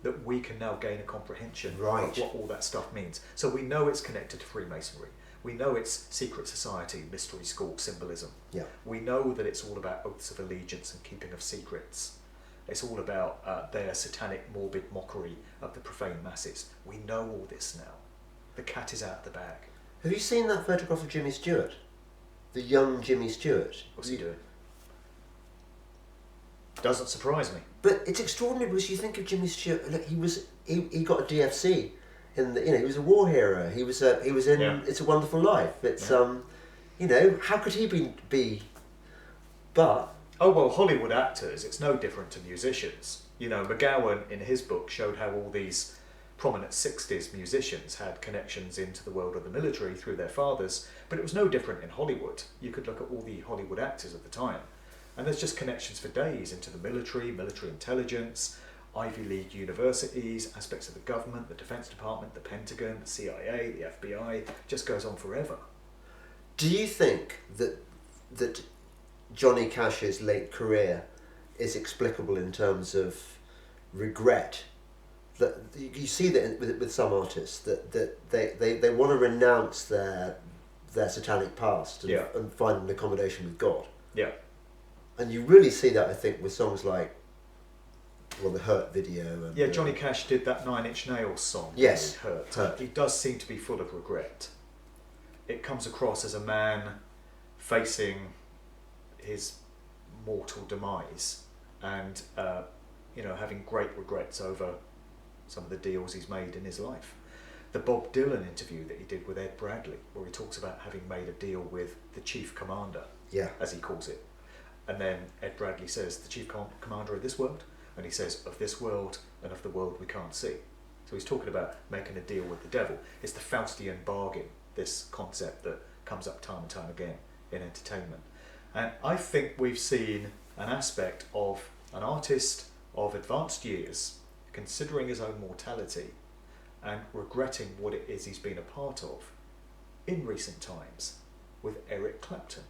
that we can now gain a comprehension Right. of what all that stuff means. So we know it's connected to Freemasonry. We know it's secret society, mystery school symbolism. Yeah. We know that it's all about oaths of allegiance and keeping of secrets. It's all about their satanic, morbid mockery of the profane masses. We know all this now. The cat is out of the bag. Have you seen that photograph of Jimmy Stewart? The young Jimmy Stewart. What's he doing? Doesn't surprise me. But it's extraordinary because you think of Jimmy Stewart. Look, he got a DFC, he was a war hero. He was in Yeah. It's a Wonderful Life. It's Yeah. how could he be? But Oh, well, Hollywood actors, it's no different to musicians. McGowan in his book showed how all these prominent 60s musicians had connections into the world of the military through their fathers, but it was no different in Hollywood. You could look at all the Hollywood actors of the time, and there's just connections for days into the military intelligence, Ivy League universities, aspects of the government, the Defense Department, the Pentagon, the CIA, the FBI, just goes on forever. do you think that Johnny Cash's late career is explicable in terms of regret? That you see that with some artists that they want to renounce their satanic past and, Yeah. and find an accommodation with God. Yeah. And you really see that, I think, with songs like, the Hurt video. And, Yeah, Johnny Cash did that 9 Inch Nails song. Yes, Hurt. Hurt. He does seem to be full of regret. It comes across as a man facing his mortal demise and, having great regrets over some of the deals he's made in his life. The Bob Dylan interview that he did with Ed Bradley, where he talks about having made a deal with the chief commander, Yeah. as he calls it. And then Ed Bradley says, the chief commander of this world? And he says, of this world and of the world we can't see. So he's talking about making a deal with the devil. It's the Faustian bargain, this concept that comes up time and time again in entertainment. And I think we've seen an aspect of an artist of advanced years considering his own mortality and regretting what it is he's been a part of in recent times with Eric Clapton.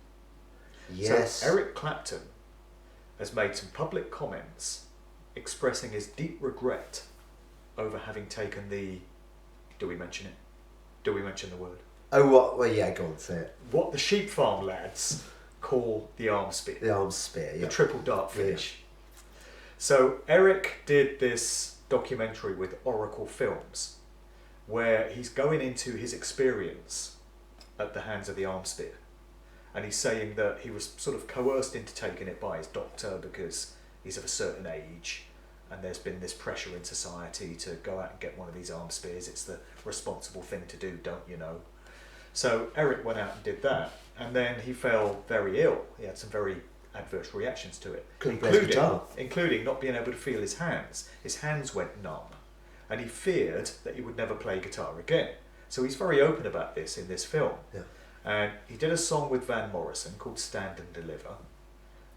Yes. So Eric Clapton has made some public comments expressing his deep regret over having taken do we mention it? Do we mention the word? Oh, what? Well, yeah, go on, say it. What the sheep farm lads call the arm spear. The arm spear, yeah. The triple dart finish. So Eric did this documentary with Oracle Films where he's going into his experience at the hands of the arm spear. And he's saying that he was sort of coerced into taking it by his doctor because he's of a certain age and there's been this pressure in society to go out and get one of these arm spears. It's the responsible thing to do, don't you know? So Eric went out and did that, and then he fell very ill. He had some very adverse reactions to it, Couldn't play the guitar. including not being able to feel his hands. His hands went numb, and he feared that he would never play guitar again. So he's very open about this in this film. Yeah. And he did a song with Van Morrison called Stand and Deliver,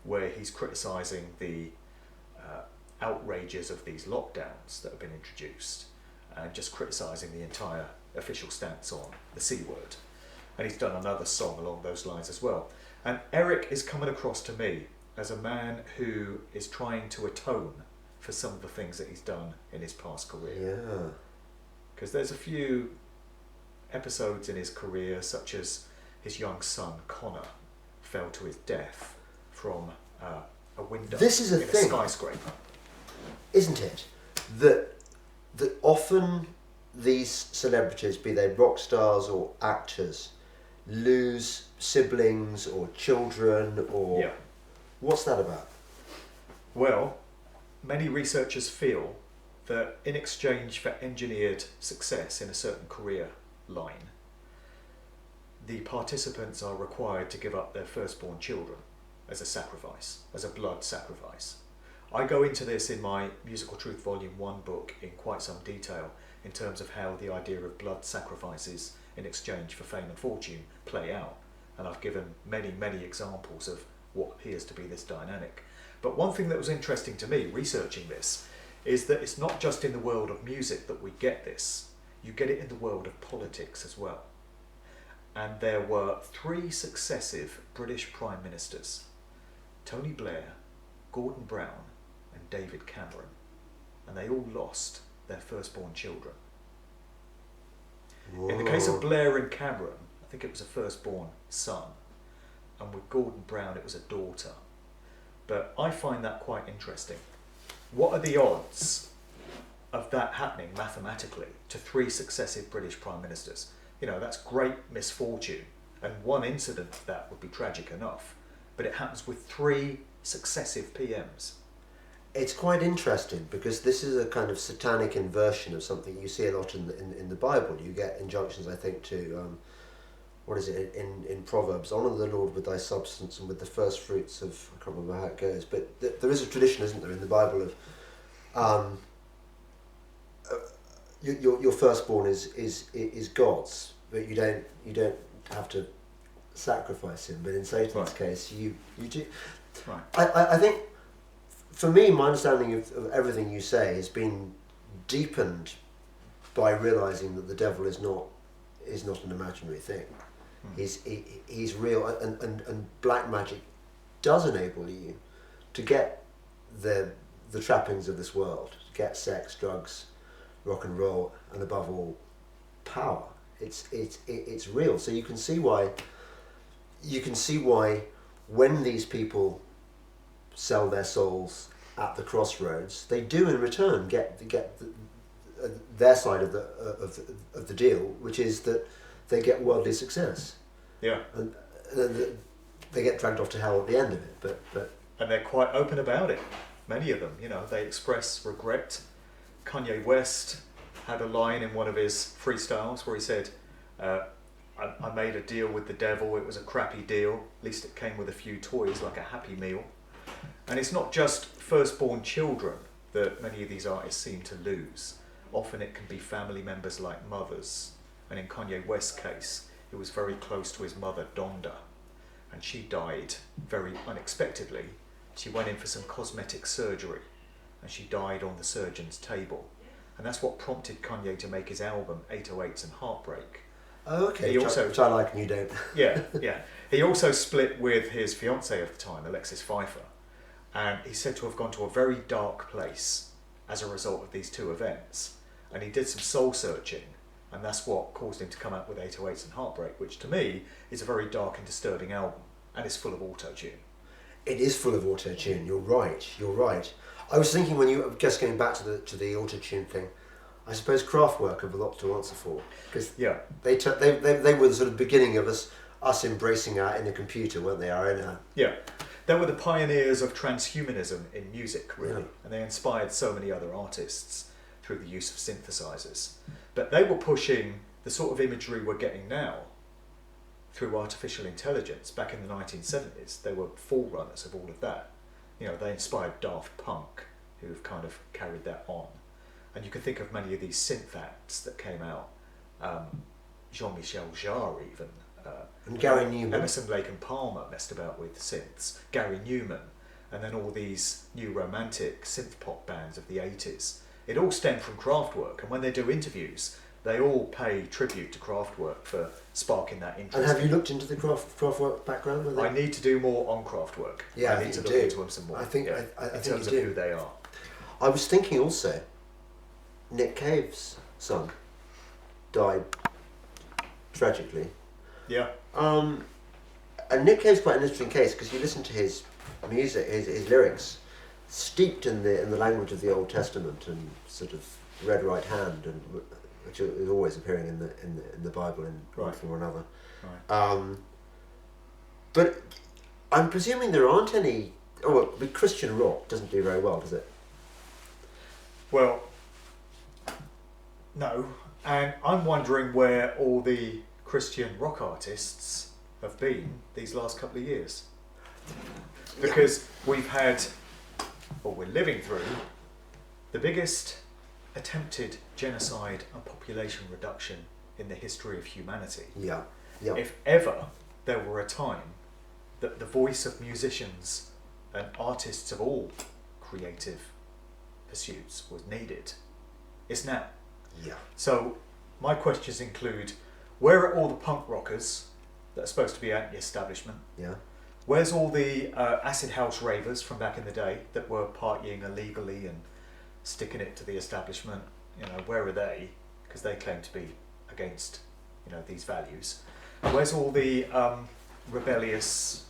where he's criticising the outrages of these lockdowns that have been introduced and just criticising the entire official stance on the C word. And he's done another song along those lines as well. And Eric is coming across to me as a man who is trying to atone for some of the things that he's done in his past career. Yeah. Because there's a few episodes in his career, such as his young son Connor fell to his death from a window This is a in thing. a skyscraper. isn't it, that often these celebrities, be they rock stars or actors, lose siblings or children or... Yeah. What's that about? Well, many researchers feel that in exchange for engineered success in a certain career line, the participants are required to give up their firstborn children as a sacrifice, as a blood sacrifice. I go into this in my Musical Truth Volume 1 book in quite some detail in terms of how the idea of blood sacrifices in exchange for fame and fortune play out. And I've given many, many examples of what appears to be this dynamic. But one thing that was interesting to me researching this is that it's not just in the world of music that we get this. You get it in the world of politics as well. And there were 3 successive British Prime Ministers, Tony Blair, Gordon Brown and David Cameron, and they all lost their firstborn children. Whoa. In the case of Blair and Cameron, I think it was a firstborn son, and with Gordon Brown it was a daughter. But I find that quite interesting. What are the odds of that happening mathematically to 3 successive British Prime Ministers? You know, that's great misfortune, and one incident of that would be tragic enough, but it happens with 3 successive PMs. It's quite interesting because this is a kind of satanic inversion of something you see a lot in the Bible. You get injunctions, I think, to what is it in Proverbs? Honour the Lord with thy substance and with the first fruits of, I can't remember how it goes, but there is a tradition, isn't there, in the Bible of your firstborn is God's, but you don't have to sacrifice him. But in Satan's case, you do. Right. I think, for me, my understanding of everything you say has been deepened by realising that the devil is not an imaginary thing. He's real, and black magic does enable you to get the trappings of this world, to get sex, drugs, rock and roll, and above all, power. It's real. So you can see why when these people sell their souls at the crossroads, they do in return get their side of the deal, which is that they get worldly success. Yeah. And they get dragged off to hell at the end of it. But and they're quite open about it. Many of them, you know, they express regret. Kanye West had a line in one of his freestyles where he said, I made a deal with the devil, it was a crappy deal, at least it came with a few toys like a Happy Meal. And it's not just firstborn children that many of these artists seem to lose. Often it can be family members like mothers. And in Kanye West's case, he was very close to his mother, Donda. And she died very unexpectedly. She went in for some cosmetic surgery and she died on the surgeon's table. And that's what prompted Kanye to make his album 808s and Heartbreak. oh, okay, He also- which I like and you don't. Yeah. He also split with his fiancée of the time, Alexis Pfeiffer. And he's said to have gone to a very dark place as a result of these 2 events. And he did some soul searching, and that's what caused him to come out with 808s and Heartbreak, which to me is a very dark and disturbing album, and it's full of Autotune. It is full of Autotune. You're right. I was thinking, when you just going back to the Autotune thing, I suppose Kraftwerk have a lot to answer for, because Yeah. they were the sort of beginning of us embracing our inner computer, weren't they? Our inner... Yeah. They were the pioneers of transhumanism in music, really, Yeah. and they inspired so many other artists through the use of synthesizers. But they were pushing the sort of imagery we're getting now through artificial intelligence. Back in the 1970s, they were forerunners of all of that. You know, they inspired Daft Punk, who have kind of carried that on. And you can think of many of these synth acts that came out, Jean-Michel Jarre even, And Gary Newman. Emerson, Lake and Palmer messed about with synths, Gary Newman, and then all these new romantic synth pop bands of the 80s. It all stemmed from Kraftwerk, and when they do interviews, they all pay tribute to Kraftwerk for sparking that interest. And have you looked into the Kraftwerk background with it? I need to do more on Kraftwerk. Yeah, I need to look into them some more. I think in think terms you of do. who they are. I was thinking also, Nick Cave's son died tragically. Yeah. And Nick Cave's quite an interesting case because you listen to his music, his lyrics, steeped in the language of the Old Testament and sort of red right hand, and which is always appearing in the Bible in one form or another. Right. But I'm presuming there aren't any. Oh, well, the Christian rock doesn't do very well, does it? Well, no. And I'm wondering where all the Christian rock artists have been these last couple of years. Because we've had, or we're living through, the biggest attempted genocide and population reduction in the history of humanity. Yeah. Yeah. If ever there were a time that the voice of musicians and artists of all creative pursuits was needed, it's now. Yeah. So my questions include, where are all the punk rockers that are supposed to be anti-establishment? Yeah. Where's all the acid house ravers from back in the day that were partying illegally and sticking it to the establishment? You know, where are they? Because they claim to be against, these values. Where's all the rebellious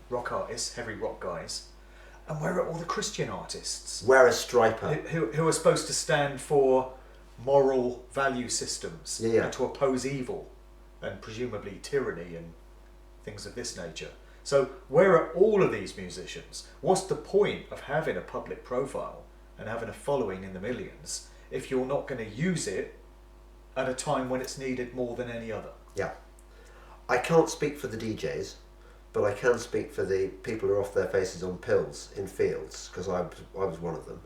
rock artists, heavy rock guys? And where are all the Christian artists? Where a striper? Who are supposed to stand for moral value systems and to oppose evil and presumably tyranny and things of this nature. So where are all of these musicians? What's the point of having a public profile and having a following in the millions if you're not going to use it at a time when it's needed more than any other? Yeah. I can't speak for the DJs, but I can speak for the people who are off their faces on pills in fields, because I was one of them.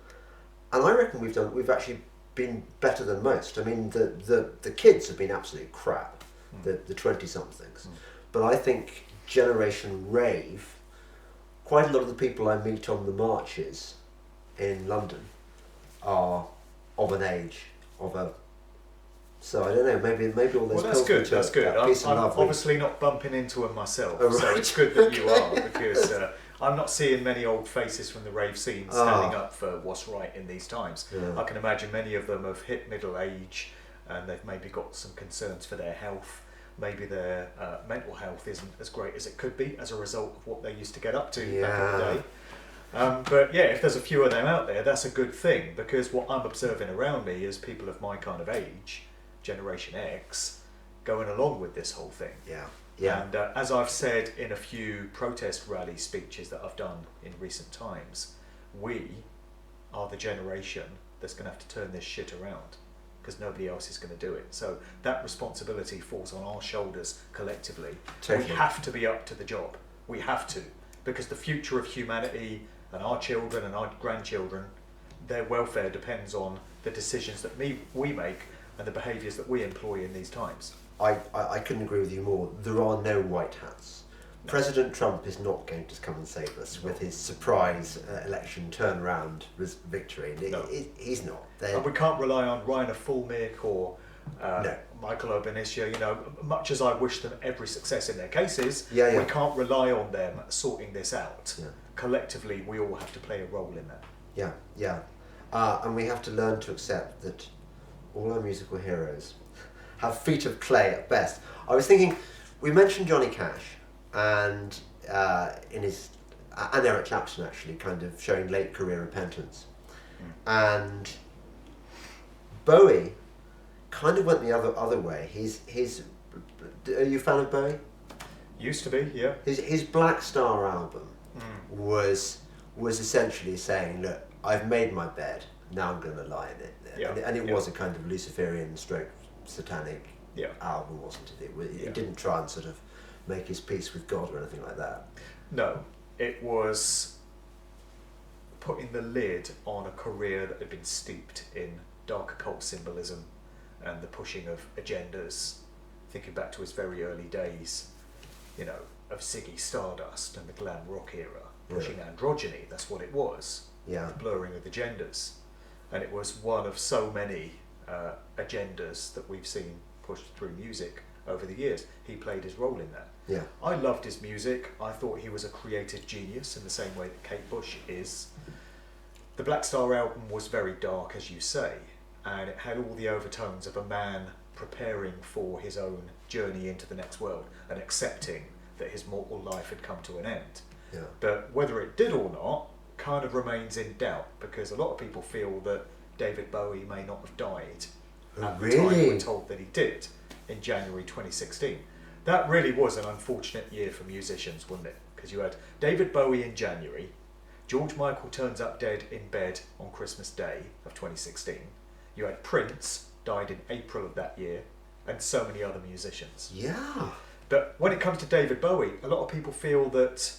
And I reckon we've actually been better than most. I mean, the kids have been absolute crap, the 20-somethings. But I think Generation Rave, quite a lot of the people I meet on the marches in London are of an age, so I don't know, maybe all those Well, that's good. I'm love obviously not bumping into them myself, Oh, right. so it's good that you are, because I'm not seeing many old faces from the rave scene standing up for what's right in these times. Yeah. I can imagine many of them have hit middle age and they've maybe got some concerns for their health. Maybe their mental health isn't as great as it could be as a result of what they used to get up to back in the day. But yeah, if there's a few of them out there, that's a good thing, because what I'm observing around me is people of my kind of age, Generation X, going along with this whole thing. Yeah. And as I've said in a few protest rally speeches that I've done in recent times, we are the generation that's going to have to turn this shit around, because nobody else is going to do it. So that responsibility falls on our shoulders collectively. Totally. We have to be up to the job. We have to, because the future of humanity and our children and our grandchildren, their welfare depends on the decisions that we make and the behaviours that we employ in these times. I couldn't agree with you more. There are no white hats. No. President Trump is not going to come and save us with his surprise election turnaround victory. No. He's not. And we can't rely on Rainer Fulmick or Michael Obenisha. Much as I wish them every success in their cases, we can't rely on them sorting this out. Yeah. Collectively, we all have to play a role in that. Yeah. And we have to learn to accept that all our musical heroes have feet of clay at best. I was thinking, we mentioned Johnny Cash, and and Eric Clapton actually, kind of showing late career repentance, and Bowie kind of went the other way. Are you a fan of Bowie? Used to be, yeah. His Black Star album was essentially saying, look, I've made my bed, now I'm going to lie in it. And it was a kind of Luciferian stroke satanic album, wasn't it? It didn't try and sort of make his peace with God or anything like that. No, it was putting the lid on a career that had been steeped in dark occult symbolism and the pushing of agendas, thinking back to his very early days, of Ziggy Stardust and the glam rock era, pushing androgyny, that's what it was. Yeah. The blurring of the genders. And it was one of so many agendas that we've seen pushed through music over the years. He played his role in that. Yeah. I loved his music. I thought he was a creative genius in the same way that Kate Bush is. The Black Star album was very dark, as you say, and it had all the overtones of a man preparing for his own journey into the next world and accepting that his mortal life had come to an end. Yeah. But whether it did or not, kind of remains in doubt because a lot of people feel that David Bowie may not have died at the time we're told that he did in January 2016. That really was an unfortunate year for musicians, wasn't it? Because you had David Bowie in January, George Michael turns up dead in bed on Christmas Day of 2016. You had Prince, died in April of that year, and so many other musicians. Yeah. But when it comes to David Bowie, a lot of people feel that...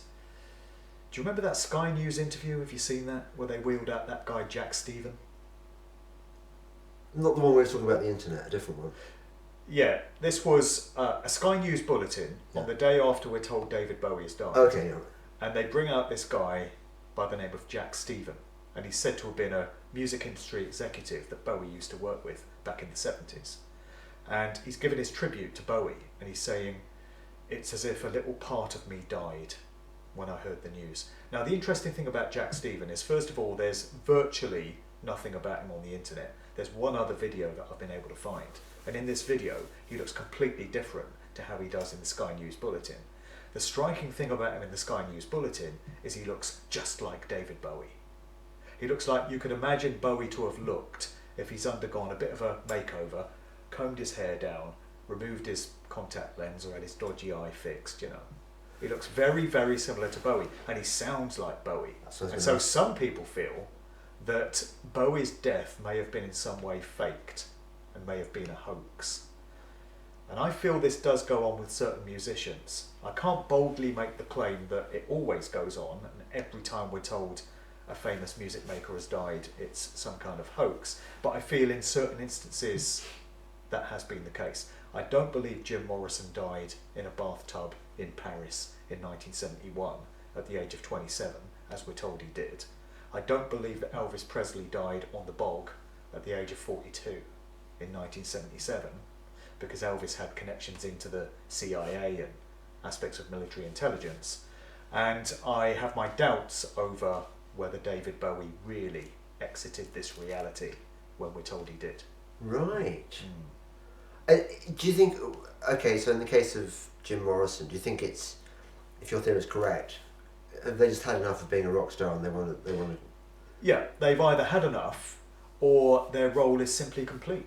Do you remember that Sky News interview? Have you seen that? Where they wheeled out that guy Jack Stephen? Not the one we were talking about the internet, a different one. Yeah, this was a Sky News bulletin on the day after we're told David Bowie has died. Okay, yeah. And they bring out this guy by the name of Jack Stephen. And he's said to have been a music industry executive that Bowie used to work with back in the 70s. And he's given his tribute to Bowie, and he's saying, "It's as if a little part of me died when I heard the news." Now, the interesting thing about Jack Stephen is, first of all, there's virtually nothing about him on the internet. There's one other video that I've been able to find. And in this video, he looks completely different to how he does in the Sky News Bulletin. The striking thing about him in the Sky News Bulletin is he looks just like David Bowie. He looks like you could imagine Bowie to have looked if he's undergone a bit of a makeover, combed his hair down, removed his contact lens or had his dodgy eye fixed, you know. He looks very, very similar to Bowie, and he sounds like Bowie. And so some people feel that Bowie's death may have been in some way faked and may have been a hoax. And I feel this does go on with certain musicians. I can't boldly make the claim that it always goes on, and every time we're told a famous music maker has died, it's some kind of hoax. But I feel in certain instances that has been the case. I don't believe Jim Morrison died in a bathtub in Paris in 1971 at the age of 27, as we're told he did. I don't believe that Elvis Presley died on the bog at the age of 42 in 1977, because Elvis had connections into the CIA and aspects of military intelligence. And I have my doubts over whether David Bowie really exited this reality when we're told he did. Right. Do you think, okay, so in the case of Jim Morrison, do you think it's, if your theory is correct, have they just had enough of being a rock star and they want to... Yeah, they've either had enough or their role is simply complete.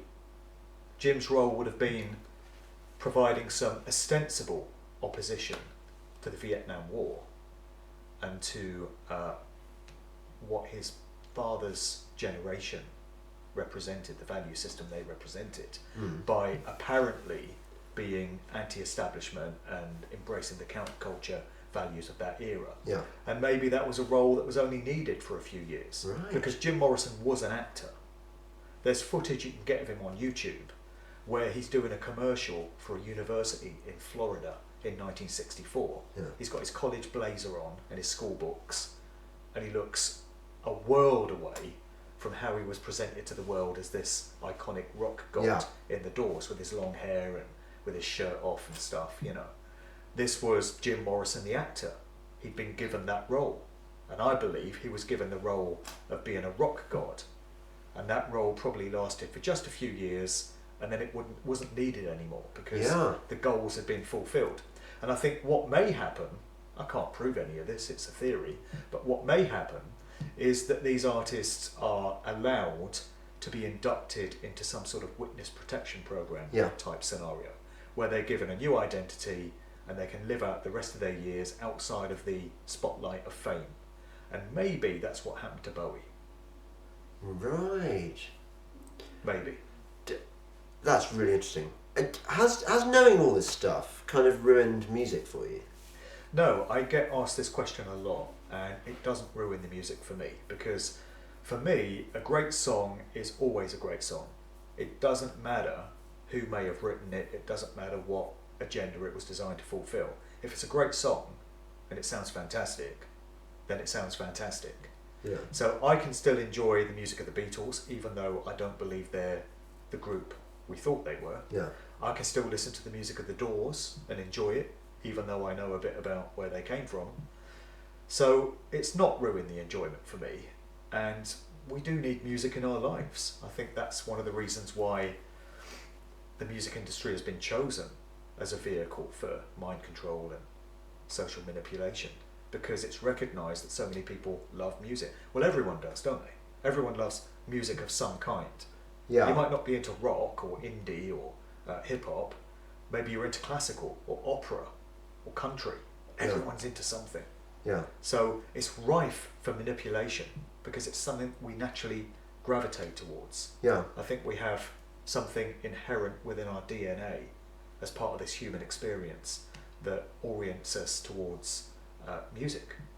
Jim's role would have been providing some ostensible opposition to the Vietnam War and to what his father's generation represented, the value system they represented, by apparently being anti-establishment and embracing the counterculture values of that era. Yeah. And maybe that was a role that was only needed for a few years. Right. Because Jim Morrison was an actor. There's footage you can get of him on YouTube where he's doing a commercial for a university in Florida in 1964. Yeah. He's got his college blazer on and his school books, and he looks a world away from how he was presented to the world as this iconic rock god in the Doors, with his long hair and with his shirt off and stuff, you know. This was Jim Morrison, the actor. He'd been given that role, and I believe he was given the role of being a rock god, and that role probably lasted for just a few years, and then it wasn't needed anymore because the goals had been fulfilled. And I think what may happen, I can't prove any of this, it's a theory, but what may happen is that these artists are allowed to be inducted into some sort of witness protection program type scenario, where they're given a new identity and they can live out the rest of their years outside of the spotlight of fame. And maybe that's what happened to Bowie. Right. Maybe. That's really interesting. Has knowing all this stuff kind of ruined music for you? No, I get asked this question a lot, and it doesn't ruin the music for me, because for me, a great song is always a great song. It doesn't matter who may have written it, it doesn't matter what agenda it was designed to fulfill. If it's a great song and it sounds fantastic, then it sounds fantastic. Yeah. So I can still enjoy the music of the Beatles, even though I don't believe they're the group we thought they were. Yeah. I can still listen to the music of the Doors and enjoy it, even though I know a bit about where they came from. So it's not ruined the enjoyment for me, and we do need music in our lives. I think that's one of the reasons why the music industry has been chosen as a vehicle for mind control and social manipulation, because it's recognised that so many people love music. Well, everyone does, don't they? Everyone loves music of some kind. Yeah. You might not be into rock or indie or hip hop. Maybe you're into classical or opera or country. Everyone's into something. Yeah. So it's rife for manipulation because it's something we naturally gravitate towards. Yeah. I think we have something inherent within our DNA as part of this human experience that orients us towards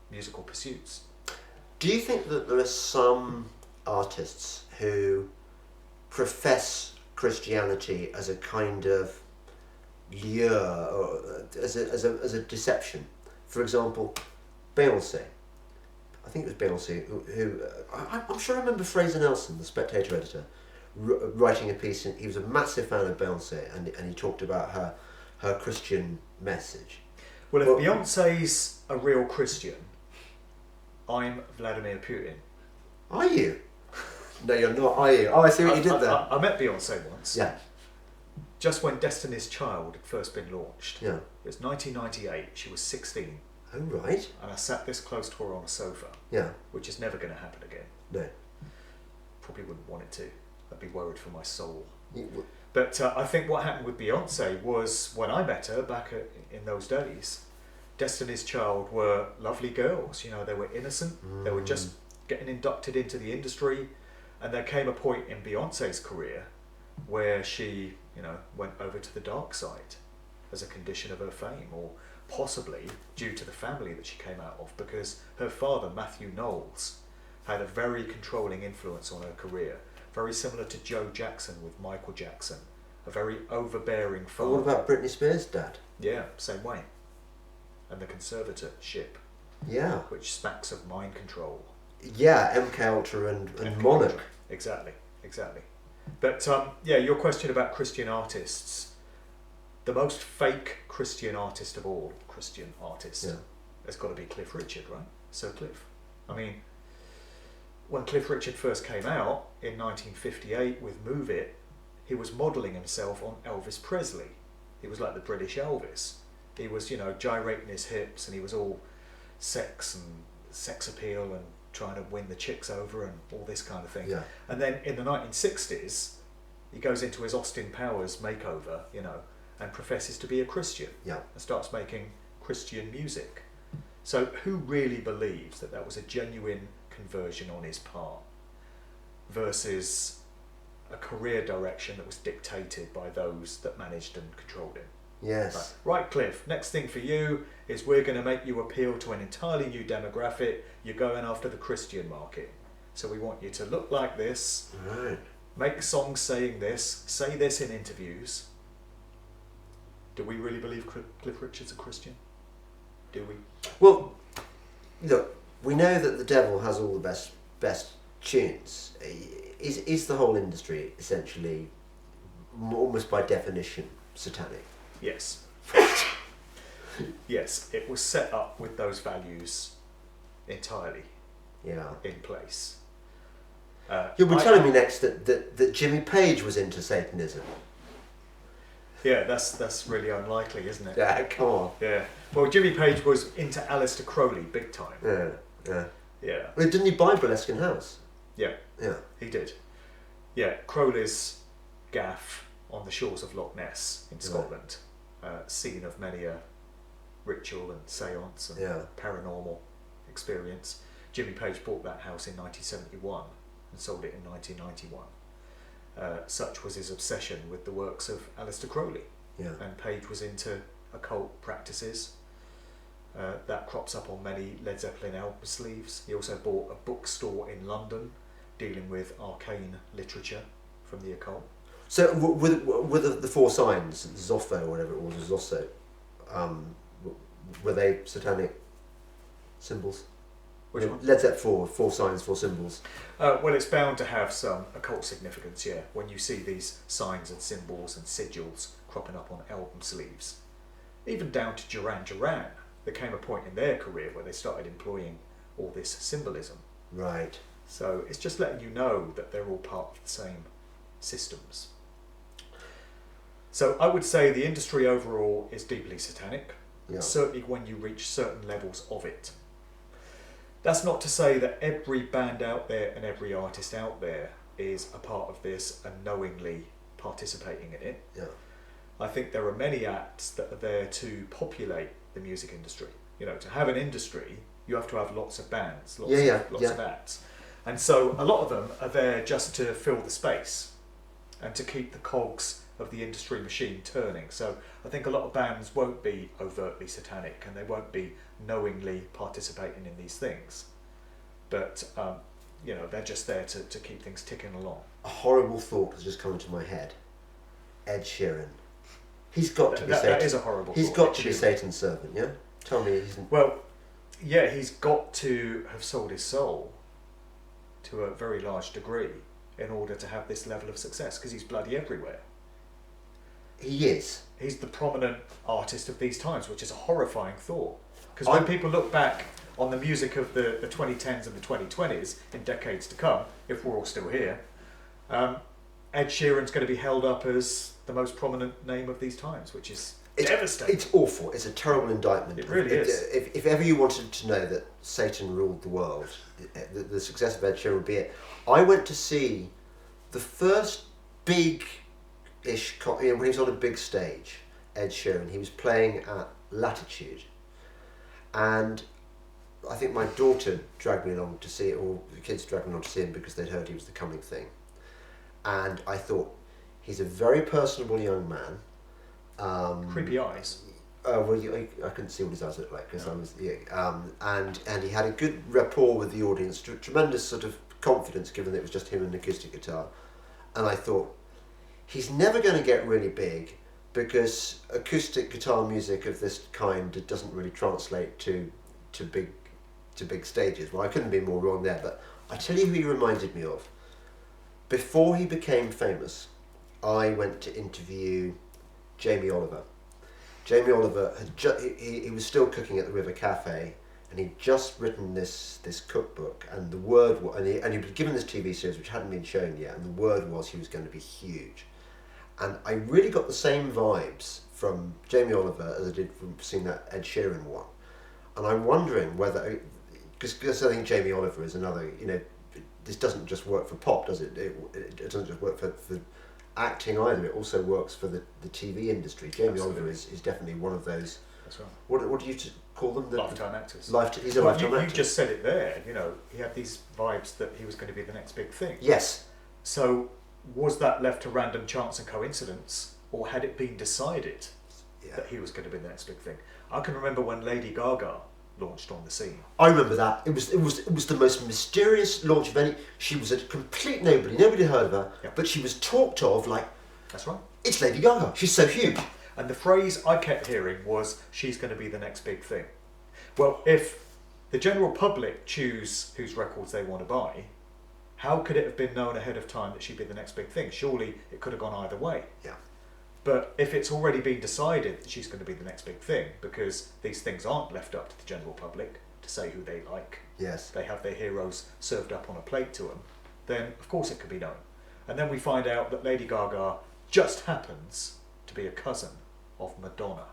musical pursuits. Do you think that there are some artists who profess Christianity as a kind of lure or as a deception? For example, Beyoncé. I think it was Beyoncé who I'm sure I remember Fraser Nelson, the Spectator editor, writing a piece. He was a massive fan of Beyoncé, and he talked about her Christian message. Well, if Beyonce's a real Christian, I'm Vladimir Putin. Are you? No, you're not, are you? Oh, I see what you did there. I met Beyonce once. Yeah. Just when Destiny's Child had first been launched. Yeah. It was 1998. She was 16. Oh, right. And I sat this close to her on a sofa. Yeah. Which is never going to happen again. No. Probably wouldn't want it to. I'd be worried for my soul. You, But I think what happened with Beyonce was when I met her back in those days, Destiny's Child were lovely girls. You know, they were innocent. They were just getting inducted into the industry. And there came a point in Beyonce's career where she, you know, went over to the dark side as a condition of her fame, or possibly due to the family that she came out of, because her father, Matthew Knowles, had a very controlling influence on her career, very similar to Joe Jackson with Michael Jackson, a very overbearing father. what about Britney Spears' dad? Yeah, same way. And the conservatorship, Yeah. which smacks of mind control. Yeah, MK Ultra and Monarch. Exactly. But yeah, your question about Christian artists, the most fake Christian artist of all Christian artists has got to be Cliff Richard, right? Sir Cliff. I mean, when Cliff Richard first came out in 1958 with Move It, he was modelling himself on Elvis Presley. He was like the British Elvis. He was, you know, gyrating his hips, and he was all sex appeal and trying to win the chicks over and all this kind of thing. Yeah. And then in the 1960s, he goes into his Austin Powers makeover, you know, and professes to be a Christian. Yeah. And starts making Christian music. So who really believes that that was a genuine conversion on his part versus a career direction that was dictated by those that managed and controlled him? Yes. Right, Cliff, next thing for you is we're going to make you appeal to an entirely new demographic. You're going after the Christian market. So we want you to look like this, Right. make songs saying this, say this in interviews. Do we really believe Cliff Richard's a Christian? Do we? Well, look, we know that the devil has all the best tunes. Is the whole industry essentially, almost by definition, satanic? Yes. Yes, it was set up with those values entirely Yeah. in place. You'll be telling me next that Jimmy Page was into Satanism. Yeah, that's really unlikely, isn't it? Yeah, come on. Yeah. Well, Jimmy Page was into Aleister Crowley big time. Yeah. Yeah. Well, didn't he buy Burlesque House? Yeah, Yeah. he did. Yeah, Crowley's gaff on the shores of Loch Ness in Scotland, scene of many a ritual and seance and paranormal experience. Jimmy Page bought that house in 1971 and sold it in 1991. Such was his obsession with the works of Aleister Crowley. Yeah. And Page was into occult practices. That crops up on many Led Zeppelin album sleeves. He also bought a bookstore in London dealing with arcane literature from the occult. So with the four signs, Zopho or whatever it was, Zosso, were they satanic symbols? Which one? Led Zeppelin, four signs, four symbols. Well, it's bound to have some occult significance, yeah, when you see these signs and symbols and sigils cropping up on album sleeves. Even down to Duran Duran, there came a point in their career where they started employing all this symbolism. Right. So it's just letting you know that they're all part of the same systems. So I would say the industry overall is deeply satanic, Yeah. certainly when you reach certain levels of it. That's not to say that every band out there and every artist out there is a part of this and knowingly participating in it. Yeah. I think there are many acts that are there to populate the music industry. You know, to have an industry, you have to have lots of bands, lots of acts. And so a lot of them are there just to fill the space and to keep the cogs of the industry machine turning. So I think a lot of bands won't be overtly satanic and they won't be knowingly participating in these things. But, you know, they're just there to keep things ticking along. A horrible thought has just come into my head. Ed Sheeran. He's got to be Satan. That is a horrible He's thought. got to be Satan's servant, yeah? Tell me he isn't. Well, yeah, he's got to have sold his soul to a very large degree in order to have this level of success, because he's bloody everywhere. He is. He's the prominent artist of these times, which is a horrifying thought. Because when people look back on the music of the 2010s and the 2020s in decades to come, if we're all still here, Ed Sheeran's going to be held up as the most prominent name of these times, which is devastating. It's awful. It's a terrible indictment. It really is. If ever you wanted to know that Satan ruled the world, the success of Ed Sheeran would be it. I went to see the first big-ish, when he was on a big stage, Ed Sheeran. He was playing at Latitude. And I think my daughter dragged me along to see it, or the kids dragged me along to see him because they'd heard he was the coming thing. And I thought, he's a very personable young man. Creepy eyes. Well, I couldn't see what his eyes looked like because I was, and he had a good rapport with the audience, tremendous sort of confidence given that it was just him and an acoustic guitar. And I thought, he's never going to get really big because acoustic guitar music of this kind doesn't really translate to big stages. Well, I couldn't be more wrong there, but I tell you who he reminded me of. Before he became famous, I went to interview Jamie Oliver. Jamie Oliver had he was still cooking at the River Cafe, and he'd just written this cookbook, and the word and he was given this TV series which hadn't been shown yet, and the word was he was going to be huge. And I really got the same vibes from Jamie Oliver as I did from seeing that Ed Sheeran one. And I'm wondering whether, because I think Jamie Oliver is another, you know, this doesn't just work for pop, does it? It doesn't just work for acting either. It also works for the TV industry. Jamie Oliver is definitely one of those. That's right. What do you call them? Lifetime actors. He's a lifetime actor. You just said it there. You know, he had these vibes that he was going to be the next big thing. Yes. So was that left to random chance and coincidence, or had it been decided that he was going to be the next big thing? I can remember when Lady Gaga launched on the scene. I remember that. It was the most mysterious launch of any. She was a complete nobody. Nobody heard of her, but she was talked of like. That's right. It's Lady Gaga. She's so huge. And the phrase I kept hearing was, "She's going to be the next big thing." Well, if the general public choose whose records they want to buy, how could it have been known ahead of time that she'd be the next big thing? Surely it could have gone either way. Yeah. But if it's already been decided that she's going to be the next big thing, because these things aren't left up to the general public to say who they like, yes, they have their heroes served up on a plate to them, then of course it can be known. And then we find out that Lady Gaga just happens to be a cousin of Madonna,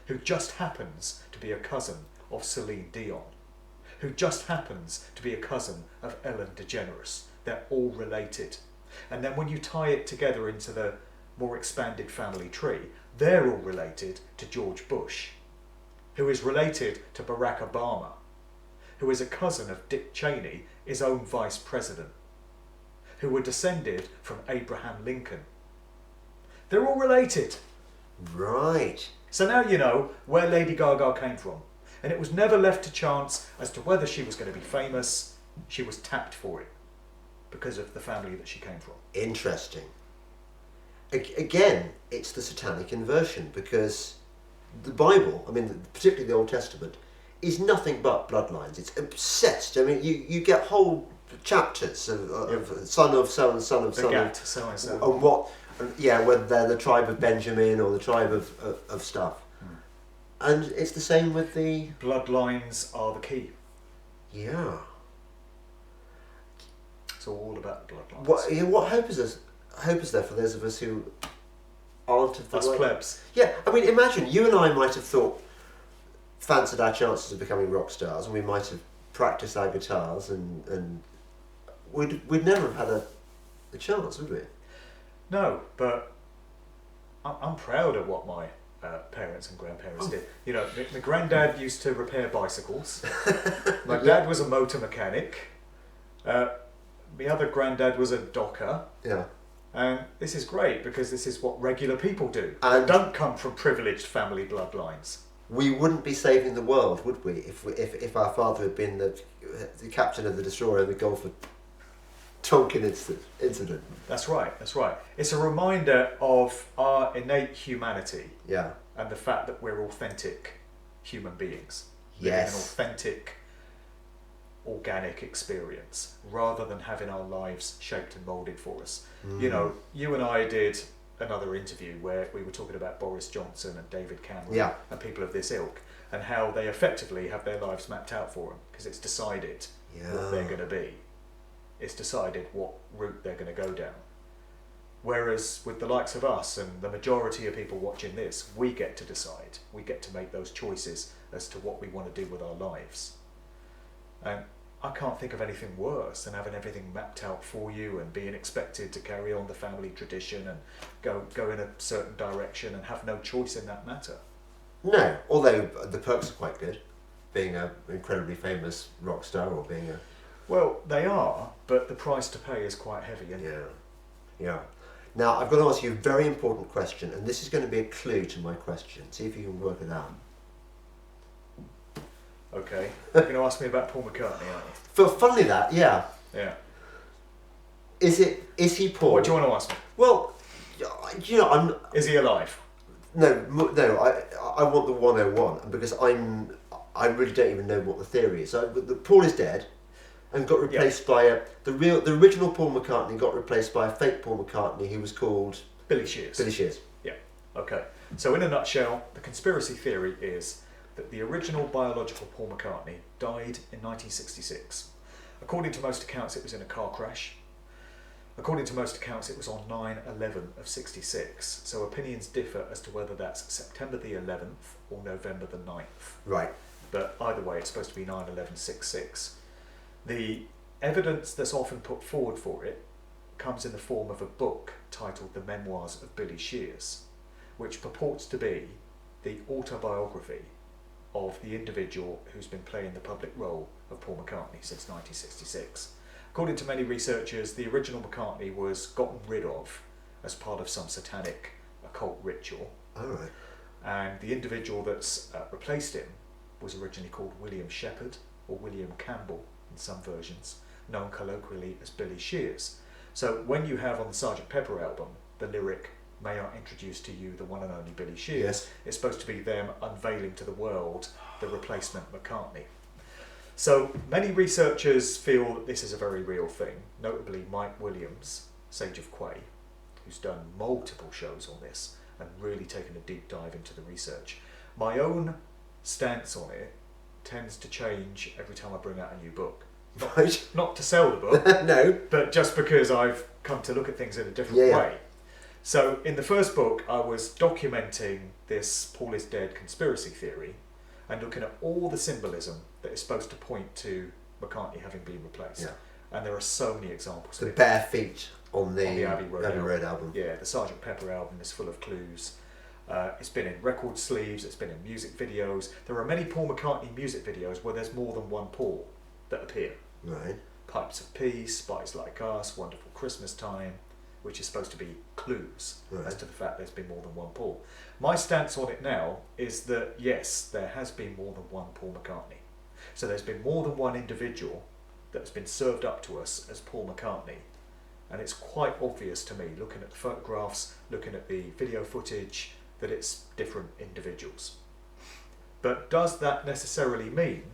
who just happens to be a cousin of Celine Dion, who just happens to be a cousin of Ellen DeGeneres. They're all related. And then when you tie it together into the more expanded family tree, they're all related to George Bush, who is related to Barack Obama, who is a cousin of Dick Cheney, his own vice president, who were descended from Abraham Lincoln. They're all related. Right. So now you know where Lady Gaga came from. And it was never left to chance as to whether she was going to be famous. She was tapped for it because of the family that she came from. Interesting. Again, it's the satanic inversion, because the Bible, I mean, particularly the Old Testament, is nothing but bloodlines. It's obsessed. I mean, you get whole chapters of son of so and son of son of so and so. And what, whether they're the tribe of Benjamin or the tribe of stuff. And it's the same with the bloodlines are the key. Yeah. It's all about the bloodlines. What hope is there for those of us who aren't of the Us plebs. Yeah, I mean, imagine you and I might have thought, fancied our chances of becoming rock stars, and we might have practice our guitars, and we'd never have had a chance, would we? No, but I'm proud of what my parents and grandparents did. You know, my granddad used to repair bicycles. My dad was a motor mechanic. My other granddad was a docker. Yeah. And this is great because this is what regular people do. And don't come from privileged family bloodlines. We wouldn't be saving the world, would we, if our father had been the captain of the destroyer in the Gulf of Tonkin incident. That's right, that's right. It's a reminder of our innate humanity. Yeah. And the fact that we're authentic human beings. Yes. Living an authentic, organic experience, rather than having our lives shaped and moulded for us. You know, you and I did another interview where we were talking about Boris Johnson and David Cameron and people of this ilk, and how they effectively have their lives mapped out for them, because it's decided what they're going to be. It's decided what route they're going to go down. Whereas with the likes of us and the majority of people watching this, we get to decide. We get to make those choices as to what we want to do with our lives. And I can't think of anything worse than having everything mapped out for you and being expected to carry on the family tradition and go in a certain direction and have no choice in that matter. No, although the perks are quite good, being an incredibly famous rock star or being a... Well, they are, but the price to pay is quite heavy, isn't it? Yeah. Now, I've got to ask you a very important question, and this is going to be a clue to my question. See if you can work it out. Okay. You're going to ask me about Paul McCartney, aren't you? Funnily that, yeah. Yeah. Is he Paul? What do you want to ask me? Well, you know, Is he alive? No, I want the 101, because I really don't even know what the theory is. So Paul is dead and got replaced by the original Paul McCartney got replaced by a fake Paul McCartney who was called Billy Shears. Billy Shears. Yeah. Okay. So in a nutshell, the conspiracy theory is that the original biological Paul McCartney died in 1966. According to most accounts, it was in a car crash. According to most accounts, it was on 9/11 of 66. So opinions differ as to whether that's September the 11th or November the 9th. Right. But either way, it's supposed to be 9/11/66. The evidence that's often put forward for it comes in the form of a book titled The Memoirs of Billy Shears, which purports to be the autobiography of the individual who's been playing the public role of Paul McCartney since 1966. According to many researchers, the original McCartney was gotten rid of as part of some satanic occult ritual. All right. And the individual that's replaced him was originally called William Shepherd, or William Campbell in some versions, known colloquially as Billy Shears. So when you have on the Sgt. Pepper album the lyric, "May I introduce to you the one and only Billy Shears," Yes. it's supposed to be them unveiling to the world the replacement McCartney. So many researchers feel that this is a very real thing, notably Mike Williams, Sage of Quay, who's done multiple shows on this and really taken a deep dive into the research. My own stance on it tends to change every time I bring out a new book. Right. Not to sell the book, No. but just because I've come to look at things in a different way. So in the first book, I was documenting this Paul is dead conspiracy theory and looking at all the symbolism that is supposed to point to McCartney having been replaced. Yeah. And there are so many examples The of it. bare feet on the Abbey Road album. Yeah, the Sgt. Pepper album is full of clues. It's been in record sleeves, it's been in music videos. There are many Paul McCartney music videos where there's more than one Paul that appear. Right. Pipes of Peace, Spies Like Us, Wonderful Christmas Time, which is supposed to be clues as to the fact there's been more than one Paul. My stance on it now is that yes, there has been more than one Paul McCartney. So there's been more than one individual that has been served up to us as Paul McCartney. And it's quite obvious to me, looking at the photographs, looking at the video footage, that it's different individuals. But does that necessarily mean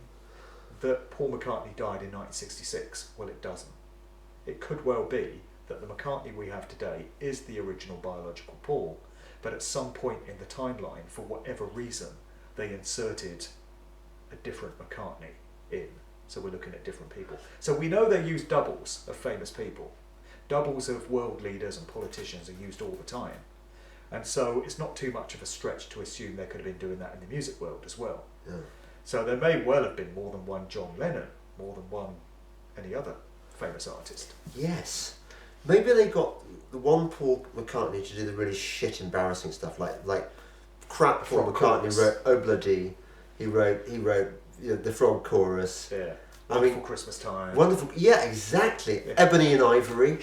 that Paul McCartney died in 1966? Well, it doesn't. It could well be that the McCartney we have today is the original biological Paul, but at some point in the timeline, for whatever reason, they inserted a different McCartney in. So we're looking at different people. So we know they use doubles of famous people. Doubles of world leaders and politicians are used all the time. And so it's not too much of a stretch to assume they could have been doing that in the music world as well. Yeah. So there may well have been more than one John Lennon more than any other famous artist. Yes. Maybe they got the one Paul McCartney to do the really shit, embarrassing stuff, like crap. Paul McCartney wrote Obladi. He wrote the Frog Chorus. Yeah. Wonderful Christmas Time. Wonderful. Yeah, exactly. Yeah. Ebony and Ivory.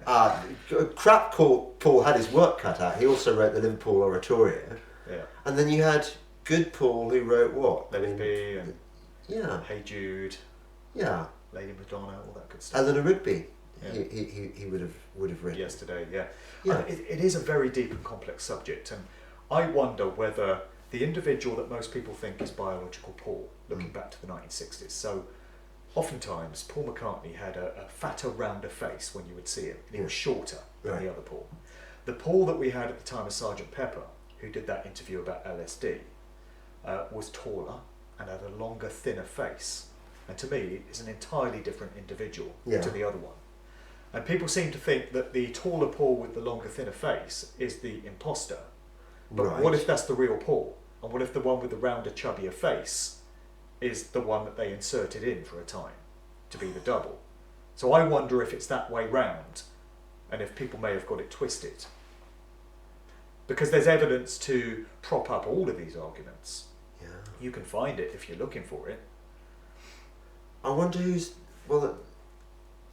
Crap. Paul had his work cut out. He also wrote the Liverpool Oratorio. Yeah. And then you had good Paul who wrote what? Lsd and yeah. Hey Jude. Yeah. Lady Madonna, all that good stuff. Eleanor Rigby. Yeah. He would have written. Yesterday, yeah. Yeah. It is a very deep and complex subject, and I wonder whether the individual that most people think is biological Paul, looking back to the 1960s. So, oftentimes Paul McCartney had a fatter, rounder face when you would see him, and he was shorter than the other Paul. The Paul that we had at the time of Sgt. Pepper, who did that interview about LSD, was taller and had a longer, thinner face. And to me, is an entirely different individual to the other one. And people seem to think that the taller Paul with the longer, thinner face is the imposter. But what if that's the real Paul? And what if the one with the rounder, chubbier face is the one that they inserted in for a time to be the double? So I wonder if it's that way round, and if people may have got it twisted. Because there's evidence to prop up all of these arguments. Yeah. You can find it if you're looking for it. I wonder who's... Well,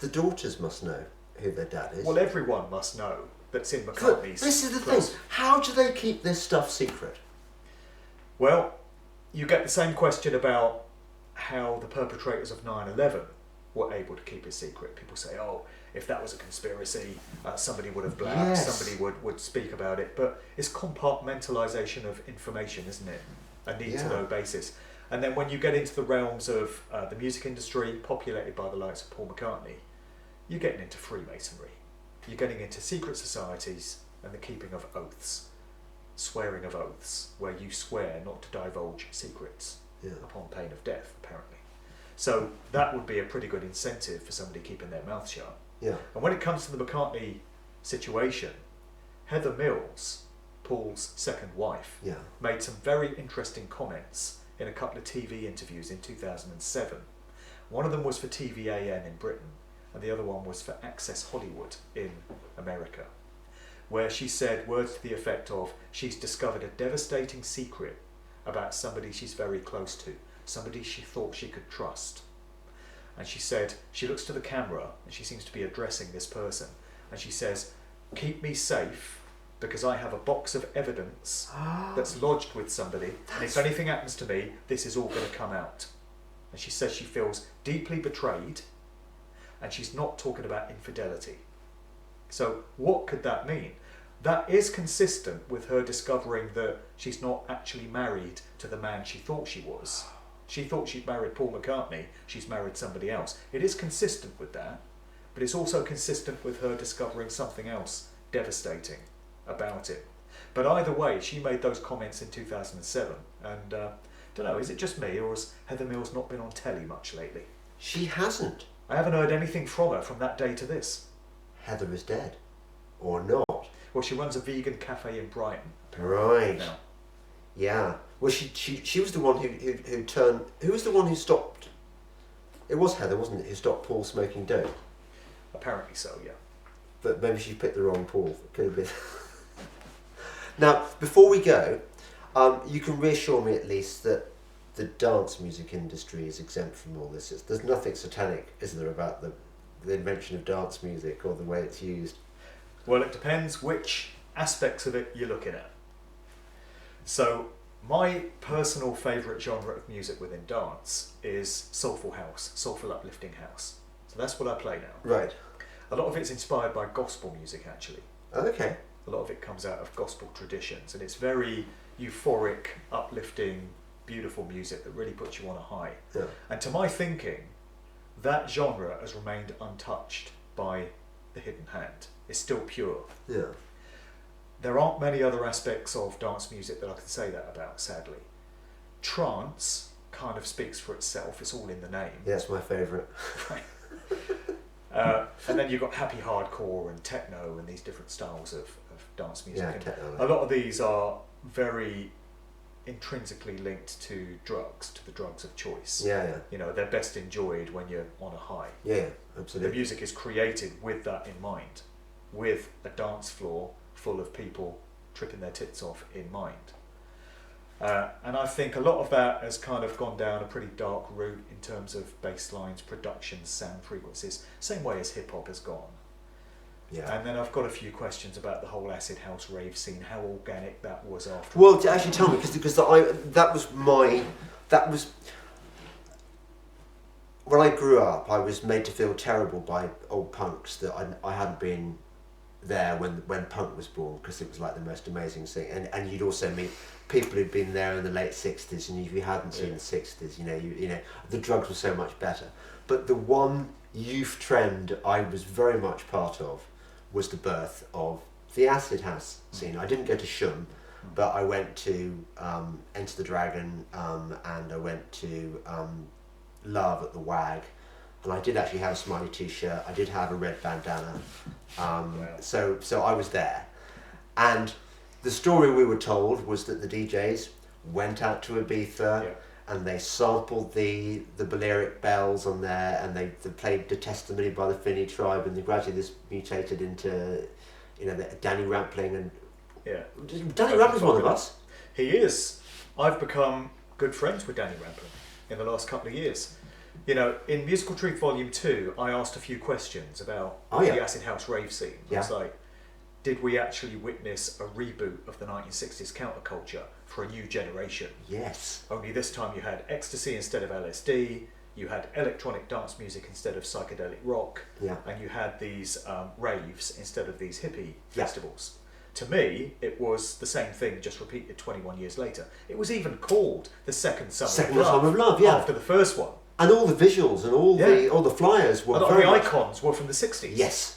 the daughters must know who their dad is. Well, everyone must know that's in McCartney's. This is the close. thing. How do they keep this stuff secret? Well, you get the same question about how the perpetrators of 9/11 were able to keep it secret. People say, oh, if that was a conspiracy, somebody would have blabbed, somebody would speak about it. But it's compartmentalisation of information, isn't it? A need-to-know basis. And then when you get into the realms of the music industry, populated by the likes of Paul McCartney, you're getting into Freemasonry. You're getting into secret societies and the keeping of oaths, swearing of oaths, where you swear not to divulge secrets upon pain of death, apparently. So that would be a pretty good incentive for somebody keeping their mouth shut. Yeah. And when it comes to the McCartney situation, Heather Mills, Paul's second wife, made some very interesting comments in a couple of TV interviews in 2007. One of them was for TVAN in Britain, and the other one was for Access Hollywood in America, where she said words to the effect of, she's discovered a devastating secret about somebody she's very close to, somebody she thought she could trust. And she said, she looks to the camera, and she seems to be addressing this person, and she says, keep me safe, because I have a box of evidence that's lodged with somebody, and if anything happens to me, this is all going to come out. And she says she feels deeply betrayed, and she's not talking about infidelity. So what could that mean? That is consistent with her discovering that she's not actually married to the man she thought she was. She thought she'd married Paul McCartney, she's married somebody else. It is consistent with that, but it's also consistent with her discovering something else devastating about it. But either way, she made those comments in 2007, and don't know, is it just me, or has Heather Mills not been on telly much lately? She hasn't. I haven't heard anything from her from that day to this. Heather is dead. Or not. Well, she runs a vegan cafe in Brighton. Right. Now. Yeah. Well, she was the one who turned... Who was the one who stopped... It was Heather, wasn't it, who stopped Paul smoking dope? Apparently so, yeah. But maybe she picked the wrong Paul. It could have been... Now, before we go, you can reassure me at least that the dance music industry is exempt from all this. There's nothing satanic, is there, about the invention of dance music or the way it's used? Well, it depends which aspects of it you're looking at. So, my personal favourite genre of music within dance is soulful house, soulful uplifting house. So that's what I play now. Right. A lot of it's inspired by gospel music, actually. Okay. A lot of it comes out of gospel traditions, and it's very euphoric, uplifting, beautiful music that really puts you on a high. Yeah. And to my thinking, that genre has remained untouched by the hidden hand. It's still pure. Yeah. There aren't many other aspects of dance music that I can say that about, sadly. Trance kind of speaks for itself, it's all in the name. Yeah, it's my favourite. Right. And then you've got happy hardcore and techno and these different styles of dance music. Yeah, And techno. a lot of these are very intrinsically linked to drugs, to the drugs of choice. Yeah. You know, they're best enjoyed when you're on a high. Yeah, The absolutely. music is created with that in mind, with a dance floor full of people tripping their tits off in mind. And I think a lot of that has kind of gone down a pretty dark route in terms of bass lines, productions, sound frequencies, same way as hip hop has gone. Yeah. And then I've got a few questions about the whole acid house rave scene, how organic that was after. Well, actually, tell me, because that was when I grew up, I was made to feel terrible by old punks that I hadn't been there when punk was born, because it was like the most amazing thing. And you'd also meet people who'd been there in the late 60s, and if you hadn't seen the 60s, you know, the drugs were so much better. But the one youth trend I was very much part of was the birth of the acid house scene. I didn't go to Shum, but I went to Enter the Dragon, and I went to Love at the Wag, and I did actually have a Smiley t-shirt. I did have a red bandana, so I was there. And the story we were told was that the DJs went out to Ibiza, and they sampled the Balearic bells on there, and they played The Testimony by the Finny Tribe, and then gradually this mutated into, Danny Rampling, and Danny Rampling's one of us. He is. I've become good friends with Danny Rampling in the last couple of years. You know, in Musical Truth Volume 2, I asked a few questions about the acid house rave scene. It's like, did we actually witness a reboot of the 1960s counterculture for a new generation? Yes. Only this time you had ecstasy instead of LSD, you had electronic dance music instead of psychedelic rock, and you had these raves instead of these hippie festivals. To me, it was the same thing, just repeated 21 years later. It was even called the Second Summer of Love, after the first one. And all the visuals and all the flyers were the icons were from the 60s. Yes.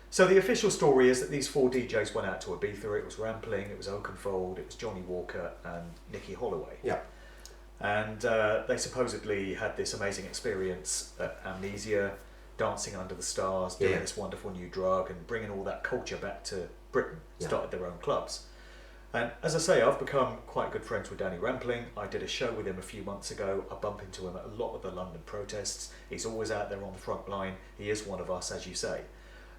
So the official story is that these four DJs went out to Ibiza. It was Rampling, it was Oakenfold, it was Johnny Walker and Nicky Holloway. Yeah. And they supposedly had this amazing experience at Amnesia, dancing under the stars, doing this wonderful new drug and bringing all that culture back to Britain, started their own clubs. And as I say, I've become quite good friends with Danny Rampling. I did a show with him a few months ago. I bump into him at a lot of the London protests. He's always out there on the front line. He is one of us, as you say.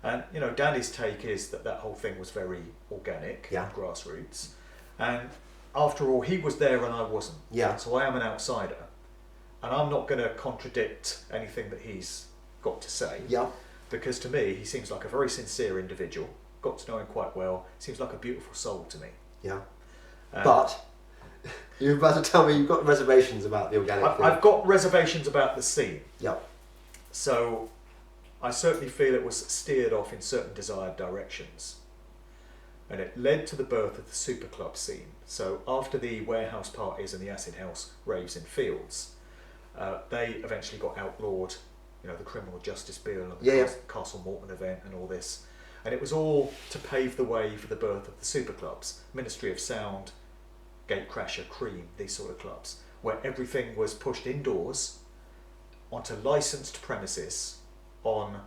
And, Danny's take is that whole thing was very organic, grassroots. And after all, he was there and I wasn't. Yeah. So I am an outsider. And I'm not going to contradict anything that he's got to say. Yeah. Because to me, he seems like a very sincere individual. Got to know him quite well. Seems like a beautiful soul to me. Yeah. But you're about to tell me you've got reservations about the organic thing. I've got reservations about the scene. Yeah. So I certainly feel it was steered off in certain desired directions. And it led to the birth of the super club scene. So after the warehouse parties and the acid house raves in Fields, they eventually got outlawed, the criminal justice bill and the Castle Morton event and all this. And it was all to pave the way for the birth of the super clubs, Ministry of Sound, Gatecrasher, Cream, these sort of clubs, where everything was pushed indoors onto licensed premises on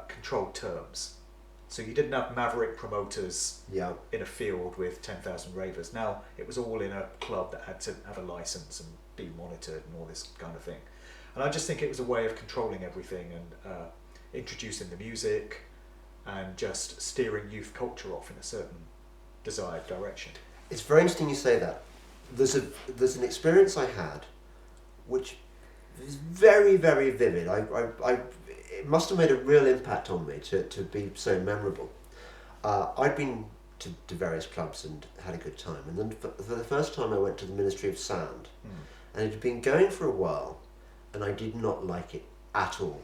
controlled terms. So you didn't have maverick promoters in a field with 10,000 ravers. Now it was all in a club that had to have a license and be monitored and all this kind of thing. And I just think it was a way of controlling everything and introducing the music and just steering youth culture off in a certain desired direction. It's very interesting you say that. There's an experience I had which is very, very vivid. It must have made a real impact on me to be so memorable. I'd been to various clubs and had a good time, and then for the first time I went to the Ministry of Sound, and it had been going for a while, and I did not like it at all.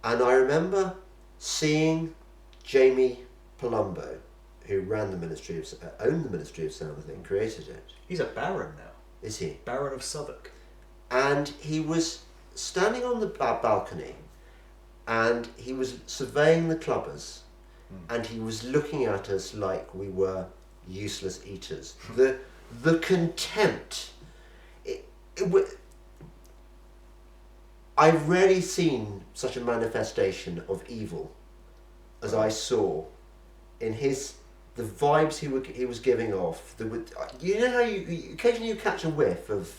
And I remember seeing Jamie Palumbo, who ran the Ministry of owned the Ministry of Sound, I think, created it. He's a baron now. Is he? Baron of Southwark. And he was standing on the balcony, and he was surveying the clubbers, and he was looking at us like we were useless eaters. The contempt. I've rarely seen such a manifestation of evil as I saw in his the vibes he was giving off. You know how occasionally you catch a whiff of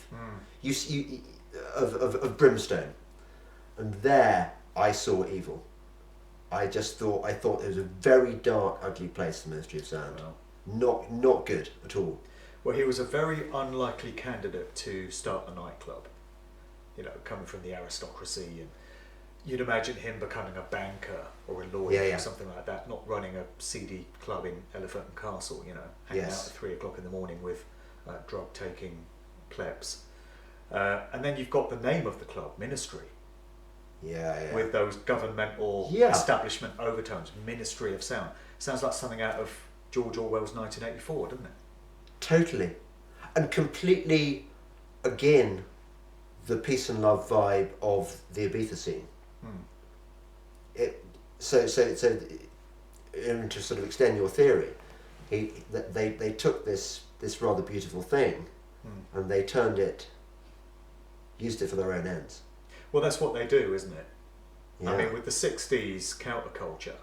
of brimstone, and there I saw evil. I thought it was a very dark, ugly place, the Ministry of Sound. Wow. Not good at all. Well, he was a very unlikely candidate to start a nightclub. You know, coming from the aristocracy, and you'd imagine him becoming a banker or a lawyer or something like that, not running a seedy club in Elephant and Castle, you know, hanging out at 3 o'clock in the morning with drug-taking plebs. And then you've got the name of the club, Ministry. Yeah. With those governmental establishment overtones, Ministry of Sound. Sounds like something out of George Orwell's 1984, doesn't it? Totally. And completely, again, the peace and love vibe of the Ibiza scene. So to sort of extend your theory, they took this rather beautiful thing and they used it for their own ends. Well, that's what they do, isn't it? Yeah. I mean, with the 60s counterculture,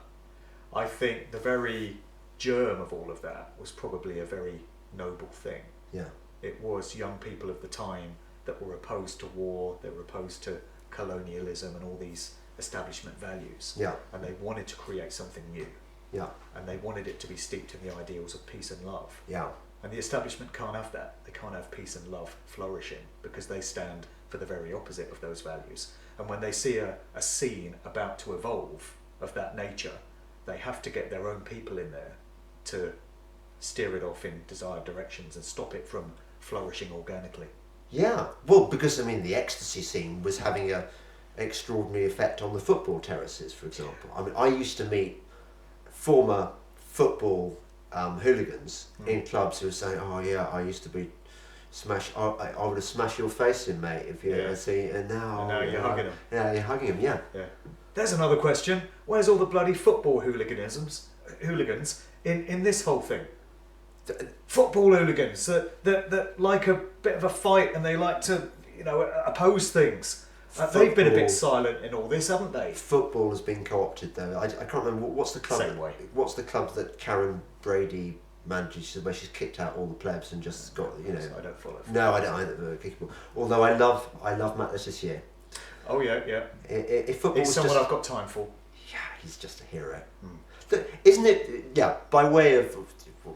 I think the very germ of all of that was probably a very noble thing. Yeah. It was young people of the time that were opposed to war, they were opposed to colonialism and all these establishment values. Yeah. And they wanted to create something new. Yeah. And they wanted it to be steeped in the ideals of peace and love. Yeah. And the establishment can't have that. They can't have peace and love flourishing because they stand for the very opposite of those values. And when they see a scene about to evolve of that nature, they have to get their own people in there to steer it off in desired directions and stop it from flourishing organically. Yeah, well, because I mean the ecstasy scene was having an extraordinary effect on the football terraces, for example. I mean, I used to meet former football hooligans in clubs who were saying, "Oh yeah, I used to be I would have smashed your face in, mate, if you see." And now you're hugging them. Yeah, you're hugging them. Yeah. There's another question. Where's all the bloody football hooligans in this whole thing? Football hooligans that like a bit of a fight and they like to, oppose things. They've been a bit silent in all this, haven't they? Football has been co-opted though. I can't remember what's the club. Same way. What's the club that Karen Brady manages, where she's kicked out all the plebs and just got I don't follow. No, I don't either. Kickball. Although I love Matt this year. Oh yeah. If football he's someone I've got time for. Yeah, he's just a hero. Isn't it? Yeah. By way of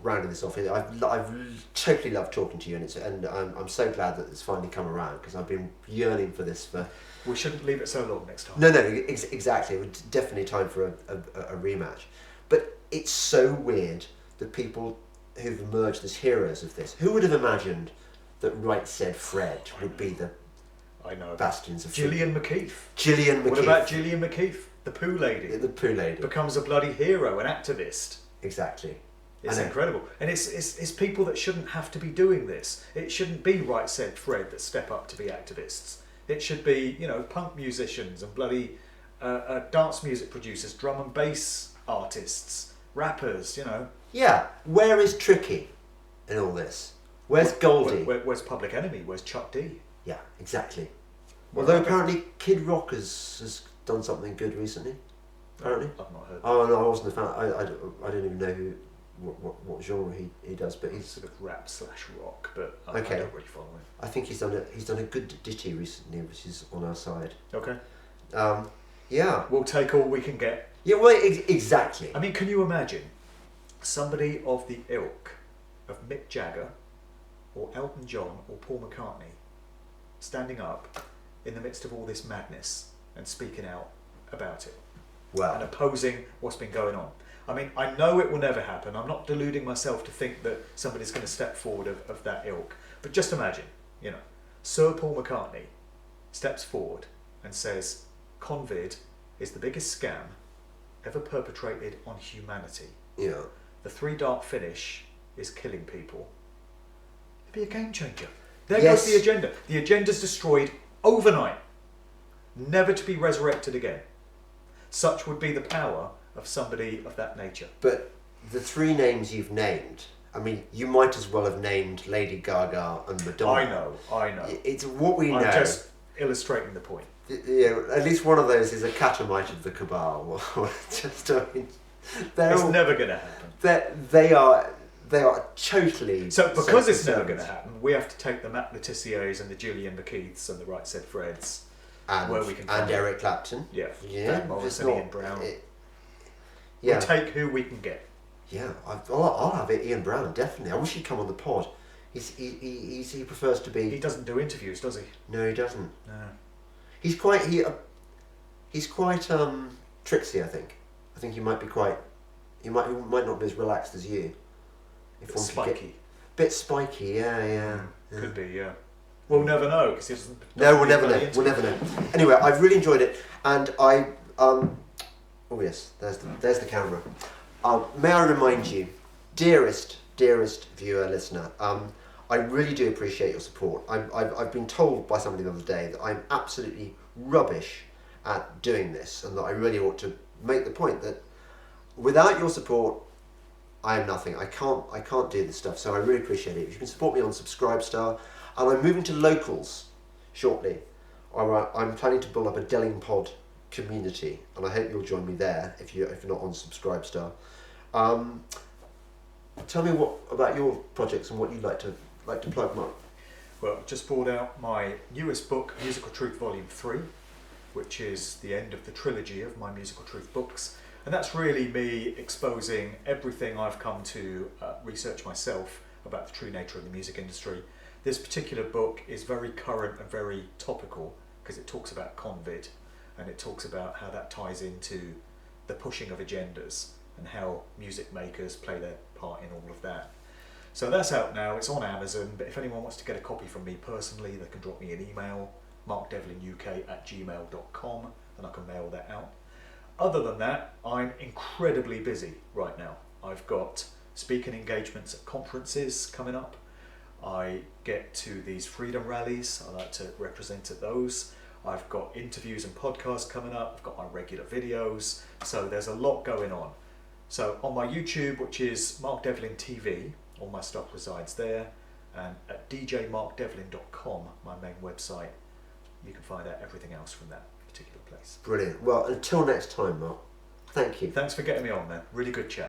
rounding this off, I've totally loved talking to you, and I'm so glad that it's finally come around because I've been yearning for this for. We shouldn't leave it so long next time. No, exactly. It was definitely time for a rematch. But it's so weird that people who've emerged as heroes of this. Who would have imagined that Right Said Fred would be the bastions of Gillian McKeith. What about Gillian McKeith? The poo lady. The poo lady. Becomes a bloody hero, an activist. Exactly. It's incredible. And it's people that shouldn't have to be doing this. It shouldn't be Right Said Fred that step up to be activists. It should be, punk musicians and bloody dance music producers, drum and bass artists, rappers, Yeah. Where is Tricky in all this? Where's Goldie? Where's Public Enemy? Where's Chuck D? Yeah, exactly. Although apparently Kid Rock has done something good recently. Apparently. I've not heard. Oh no, I wasn't a fan. I don't even know what genre he does, but he's sort of rap/rock. But I don't really follow him. I think he's done a good ditty recently, which is on our side. Okay. Yeah. We'll take all we can get. Yeah. Well, exactly. I mean, can you imagine somebody of the ilk of Mick Jagger, or Elton John, or Paul McCartney standing up in the midst of all this madness and speaking out about it and opposing what's been going on? I mean, I know it will never happen. I'm not deluding myself to think that somebody's going to step forward of that ilk. But just imagine, Sir Paul McCartney steps forward and says, convid is the biggest scam ever perpetrated on humanity. Yeah. The 3 dart finish is killing people. It'd be a game changer. There goes the agenda. The agenda's destroyed overnight, never to be resurrected again. Such would be the power of somebody of that nature. But the 3 names you've named, I mean, you might as well have named Lady Gaga and Madonna. I know. It's what we know. I'm just illustrating the point. Yeah, at least one of those is a catamite of the cabal. Just, I mean, It's never going to happen. They are totally. So because it's never going to happen, we have to take the Matt Letitiers and the Julian McKeiths and the Right Said Freds, where we can and Eric Clapton. Yeah. Morris and Ian Brown. Yeah. We'll take who we can get. Yeah, I'll have it. Ian Brown, definitely. I wish he'd come on the pod. He prefers to be. He doesn't do interviews, does he? No, he doesn't. No. He's quite tricksy. I think he might be quite. He might not be as relaxed as you. If one spiky. Bit spiky, yeah. Could be, yeah. We'll never know because he doesn't. No, we'll never know. We'll never know. Anyway, I've really enjoyed it, and oh yes, there's the camera. May I remind you, dearest viewer, listener, I really do appreciate your support. I've been told by somebody the other day that I'm absolutely rubbish at doing this, and that I really ought to make the point that without your support, I am nothing. I can't do this stuff. So I really appreciate it. If you can support me on Subscribestar, and I'm moving to locals shortly. I'm planning to build up a Delingpod community, and I hope you'll join me there if you're not on Subscribestar. Tell me what about your projects and what you'd like to plug, Mark. Well, I've just brought out my newest book, Musical Truth Volume 3, which is the end of the trilogy of my Musical Truth books. And that's really me exposing everything I've come to research myself about the true nature of the music industry. This particular book is very current and very topical because it talks about convid, and it talks about how that ties into the pushing of agendas and how music makers play their part in all of that. So that's out now, it's on Amazon, but if anyone wants to get a copy from me personally, they can drop me an email, markdevlinuk@gmail.com, and I can mail that out. Other than that, I'm incredibly busy right now. I've got speaking engagements at conferences coming up. I get to these freedom rallies, I like to represent at those. I've got interviews and podcasts coming up, I've got my regular videos, so there's a lot going on. So on my YouTube, which is Mark Devlin TV, all my stuff resides there, and at djmarkdevlin.com, my main website, you can find out everything else from that particular place. Brilliant. Well, until next time, Mark, thank you. Thanks for getting me on, man. Really good chat.